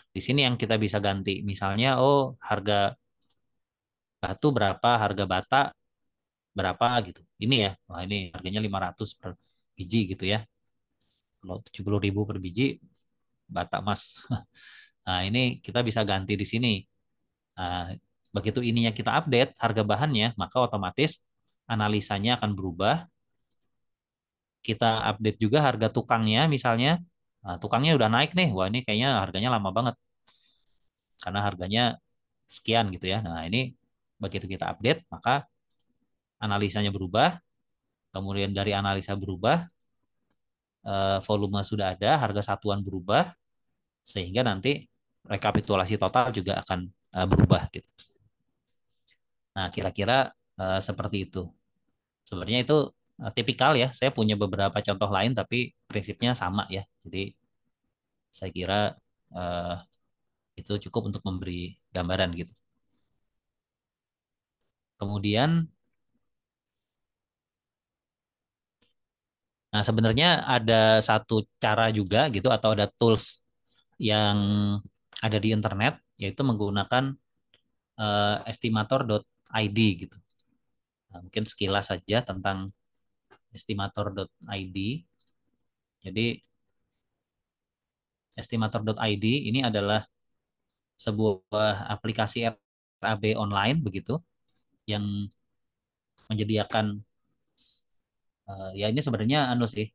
di sini yang kita bisa ganti. Misalnya, oh harga batu berapa, harga bata berapa gitu. Ini ya, wah ini harganya 500 per biji gitu ya. Kalau 70.000 per biji, bata emas. Nah, ini kita bisa ganti di sini. Nah, begitu ininya kita update harga bahannya, maka otomatis analisanya akan berubah. Kita update juga harga tukangnya misalnya. Nah, tukangnya udah naik nih. Wah, ini kayaknya harganya lama banget karena harganya sekian gitu ya. Nah, ini begitu kita update, maka analisanya berubah. Kemudian dari analisa berubah, volume sudah ada, harga satuan berubah, sehingga nanti rekapitulasi total juga akan berubah gitu. Nah, kira-kira seperti itu. Sebenarnya itu tipikal ya. Saya punya beberapa contoh lain, tapi prinsipnya sama ya. Jadi saya kira eh, itu cukup untuk memberi gambaran gitu. Kemudian, nah sebenarnya ada satu cara juga gitu atau ada tools yang ada di internet yaitu menggunakan estimator.id gitu. Nah, mungkin sekilas saja tentang estimator.id. Jadi estimator.id ini adalah sebuah aplikasi RAB online begitu yang menyediakan ya ini sebenarnya anu sih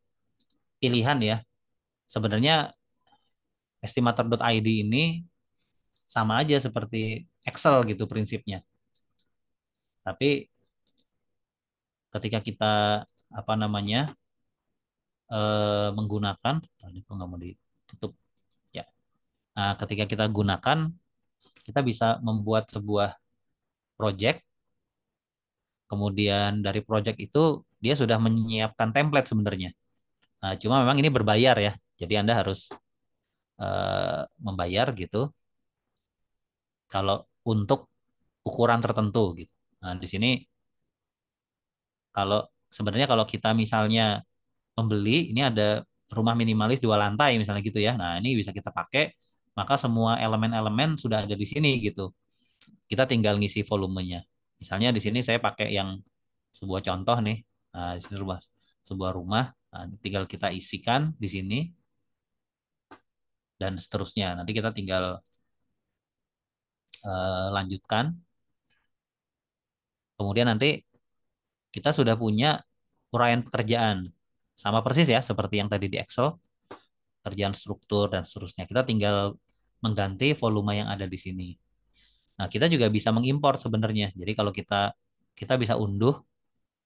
pilihan ya. Sebenarnya estimator.id ini sama aja seperti Excel gitu prinsipnya. Tapi ketika kita apa namanya menggunakan, ini kok nggak mau ditutup ya. Nah, ketika kita gunakan, kita bisa membuat sebuah project. Kemudian dari project itu dia sudah menyiapkan template sebenarnya. Nah, cuma memang ini berbayar ya. Jadi Anda harus membayar gitu kalau untuk ukuran tertentu gitu. Nah, di sini kalau sebenarnya kalau kita misalnya membeli ini ada rumah minimalis 2 lantai misalnya gitu ya. Nah, ini bisa kita pakai, maka semua elemen-elemen sudah ada di sini gitu. Kita tinggal ngisi volumenya. Misalnya di sini saya pakai yang sebuah contoh nih. Nah, di sini sebuah rumah. Nah, tinggal kita isikan di sini dan seterusnya. Nanti kita tinggal lanjutkan. Kemudian nanti kita sudah punya uraian pekerjaan. Sama persis ya seperti yang tadi di Excel, kerjaan struktur dan seterusnya. Kita tinggal mengganti volume yang ada di sini. Nah, kita juga bisa mengimport sebenarnya. Jadi kalau kita kita bisa unduh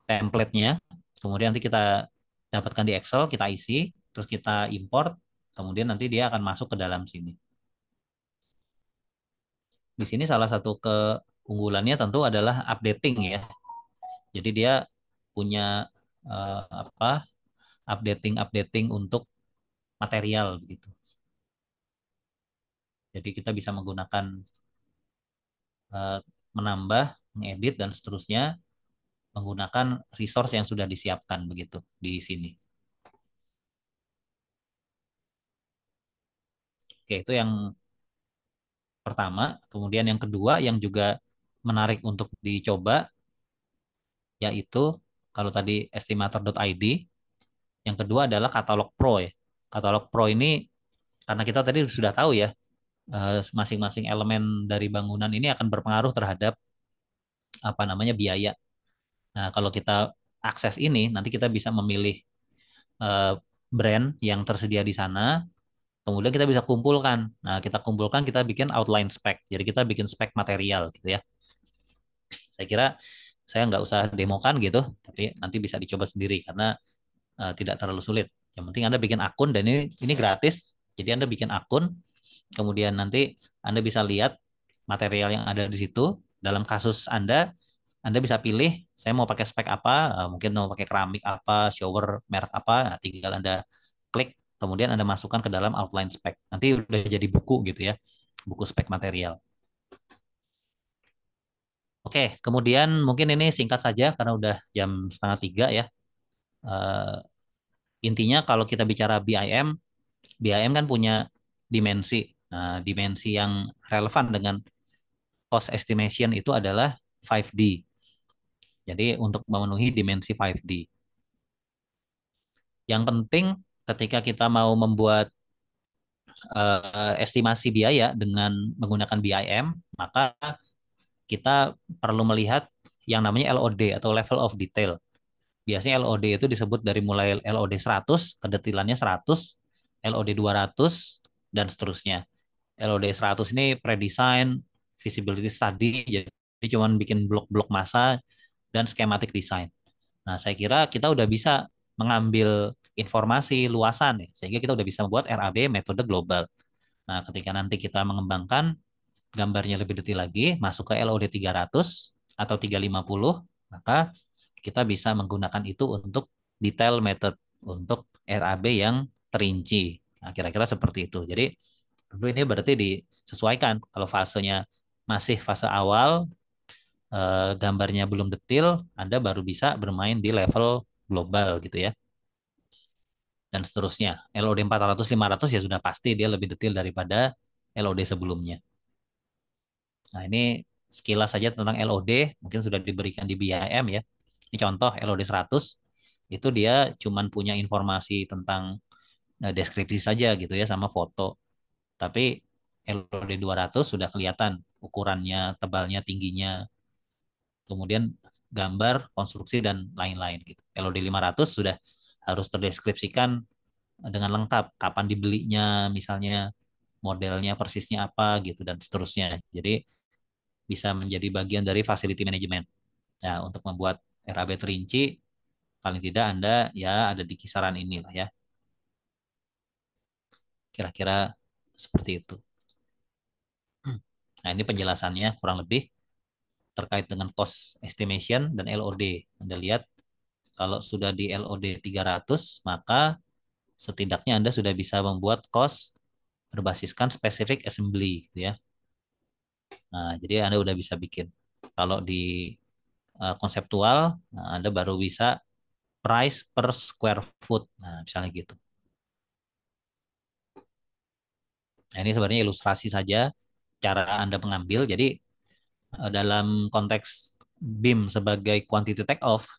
template-nya, kemudian nanti kita dapatkan di Excel, kita isi, terus kita import, kemudian nanti dia akan masuk ke dalam sini. Di sini salah satu keunggulannya tentu adalah updating ya. Jadi dia punya apa updating untuk material begitu. Jadi kita bisa menggunakan eh, menambah, mengedit dan seterusnya menggunakan resource yang sudah disiapkan begitu di sini. Oke, itu yang pertama. Kemudian yang kedua yang juga menarik untuk dicoba yaitu kalau tadi estimator.id, yang kedua adalah katalog Pro ya. Katalog Pro ini karena kita tadi sudah tahu ya masing-masing elemen dari bangunan ini akan berpengaruh terhadap apa namanya biaya. Nah, kalau kita akses ini nanti kita bisa memilih eh, brand yang tersedia di sana. Kemudian kita bisa kumpulkan. Nah, kita kumpulkan, kita bikin outline spec. Jadi kita bikin spek material gitu ya. Saya kira saya nggak usah demokan gitu, tapi nanti bisa dicoba sendiri karena tidak terlalu sulit. Yang penting Anda bikin akun dan ini gratis. Jadi Anda bikin akun, kemudian nanti Anda bisa lihat material yang ada di situ. Dalam kasus Anda bisa pilih saya mau pakai spek apa, mungkin mau pakai keramik apa, shower merek apa, nah, tinggal Anda klik, kemudian Anda masukkan ke dalam outline spek. Nanti udah jadi buku gitu ya, buku spek material. Oke, kemudian mungkin ini singkat saja karena udah jam setengah 3 ya. Eh, intinya kalau kita bicara BIM, BIM kan punya dimensi. Nah, dimensi yang relevan dengan cost estimation itu adalah 5D. Jadi untuk memenuhi dimensi 5D. Yang penting ketika kita mau membuat estimasi biaya dengan menggunakan BIM, maka kita perlu melihat yang namanya LOD atau level of detail. Biasanya LOD itu disebut dari mulai LOD 100, kedetilannya 100, LOD 200, dan seterusnya. LOD 100 ini pre-design, feasibility study, jadi cuma bikin blok-blok massa dan schematic design. Nah, saya kira kita udah bisa mengambil informasi luasan ya, sehingga kita udah bisa membuat RAB metode global. Nah, ketika nanti kita mengembangkan gambarnya lebih detail lagi, masuk ke LOD 300 atau 350, maka kita bisa menggunakan itu untuk detail method, untuk RAB yang terinci. Nah, kira-kira seperti itu. Jadi, tentu ini berarti disesuaikan. Kalau fasenya masih fase awal, gambarnya belum detail, Anda baru bisa bermain di level global gitu ya. Dan seterusnya. LOD 400, 500 ya sudah pasti dia lebih detail daripada LOD sebelumnya. Nah, ini sekilas saja tentang LOD, mungkin sudah diberikan di BIM ya. Ini contoh LOD 100, itu dia cuman punya informasi tentang deskripsi saja gitu ya, sama foto. Tapi LOD 200 sudah kelihatan ukurannya, tebalnya, tingginya, kemudian gambar, konstruksi, dan lain-lain gitu. LOD 500 sudah harus terdeskripsikan dengan lengkap, kapan dibelinya, misalnya modelnya persisnya apa gitu, dan seterusnya. Jadi bisa menjadi bagian dari facility management. Nah, untuk membuat RAB terinci, paling tidak Anda ya ada di kisaran inilah ya. Kira-kira seperti itu. Nah, ini penjelasannya kurang lebih terkait dengan cost estimation dan LOD. Anda lihat kalau sudah di LOD 300, maka setidaknya Anda sudah bisa membuat cost berbasiskan specific assembly gitu ya. Nah, jadi Anda udah bisa bikin. Kalau di konseptual, nah Anda baru bisa price per square foot. Nah, misalnya gitu. Nah, ini sebenarnya ilustrasi saja cara Anda mengambil. Jadi dalam konteks BIM sebagai quantity take off,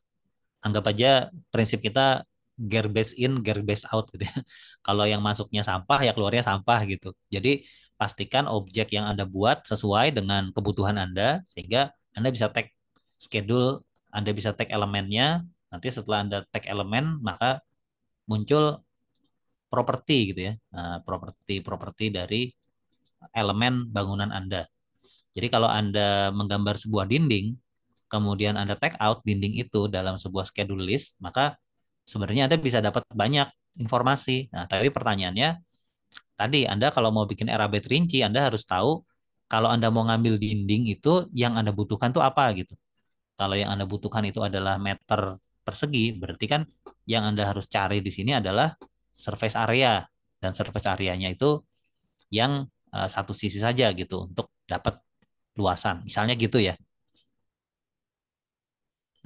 anggap aja prinsip kita gear base in, gear base out gitu ya. Kalau yang masuknya sampah ya keluarnya sampah gitu. Jadi pastikan objek yang Anda buat sesuai dengan kebutuhan Anda sehingga Anda bisa tag schedule, Anda bisa tag elemennya. Nanti setelah Anda tag elemen, maka muncul properti gitu ya. Nah, properti dari elemen bangunan Anda. Jadi kalau Anda menggambar sebuah dinding, kemudian Anda tag out dinding itu dalam sebuah schedule list, maka sebenarnya Anda bisa dapat banyak informasi. Nah, tapi pertanyaannya, tadi Anda kalau mau bikin RAB terinci, Anda harus tahu kalau Anda mau ngambil dinding itu yang Anda butuhkan tuh apa gitu. Kalau yang Anda butuhkan itu adalah meter persegi, berarti kan yang Anda harus cari di sini adalah surface area. Dan surface areanya itu yang satu sisi saja gitu untuk dapat luasan. Misalnya gitu ya.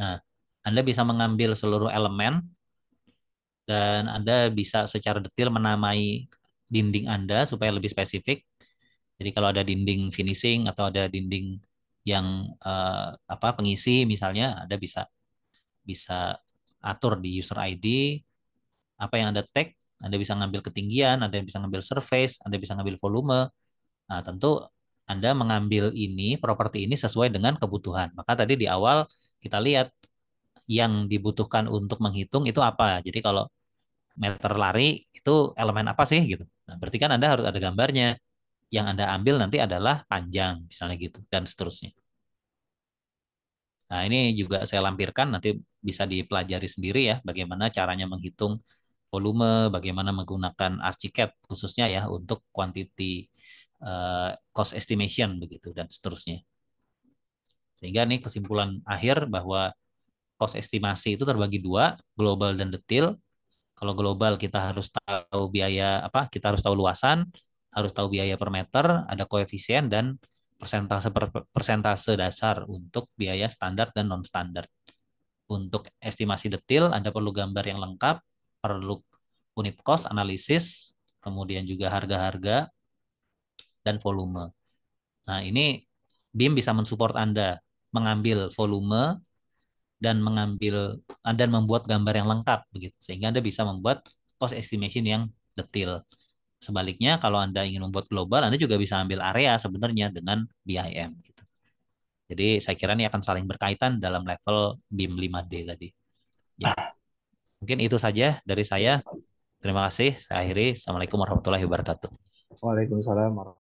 Nah, Anda bisa mengambil seluruh elemen dan Anda bisa secara detail menamai dinding Anda supaya lebih spesifik. Jadi kalau ada dinding finishing atau ada dinding yang pengisi misalnya, Anda bisa bisa atur di user ID apa yang Anda tag, Anda bisa ngambil ketinggian, Anda bisa ngambil surface, Anda bisa ngambil volume. Nah, tentu Anda mengambil ini, properti ini sesuai dengan kebutuhan. Maka tadi di awal kita lihat yang dibutuhkan untuk menghitung itu apa. Jadi kalau meter lari itu elemen apa sih gitu. Nah, berarti kan Anda harus ada gambarnya. Yang Anda ambil nanti adalah panjang, misalnya gitu, dan seterusnya. Nah, ini juga saya lampirkan, nanti bisa dipelajari sendiri ya, bagaimana caranya menghitung volume, bagaimana menggunakan Archicad khususnya ya, untuk quantity cost estimation, begitu, dan seterusnya. Sehingga nih kesimpulan akhir bahwa cost estimasi itu terbagi dua, global dan detail. Kalau global kita harus tahu biaya apa? Kita harus tahu luasan, harus tahu biaya per meter, ada koefisien dan persentase dasar untuk biaya standar dan non standar. Untuk estimasi detail, Anda perlu gambar yang lengkap, perlu unit cost analisis, kemudian juga harga-harga dan volume. Nah, ini BIM bisa mensupport Anda mengambil volume dan membuat gambar yang lengkap begitu sehingga Anda bisa membuat cost estimation yang detail. Sebaliknya kalau Anda ingin membuat global, Anda juga bisa ambil area sebenarnya dengan BIM gitu. Jadi saya kira ini akan saling berkaitan dalam level BIM 5D tadi. Ya, mungkin itu saja dari saya. Terima kasih. Saya akhiri. Assalamualaikum warahmatullahi wabarakatuh. Waalaikumsalam warahmatullahi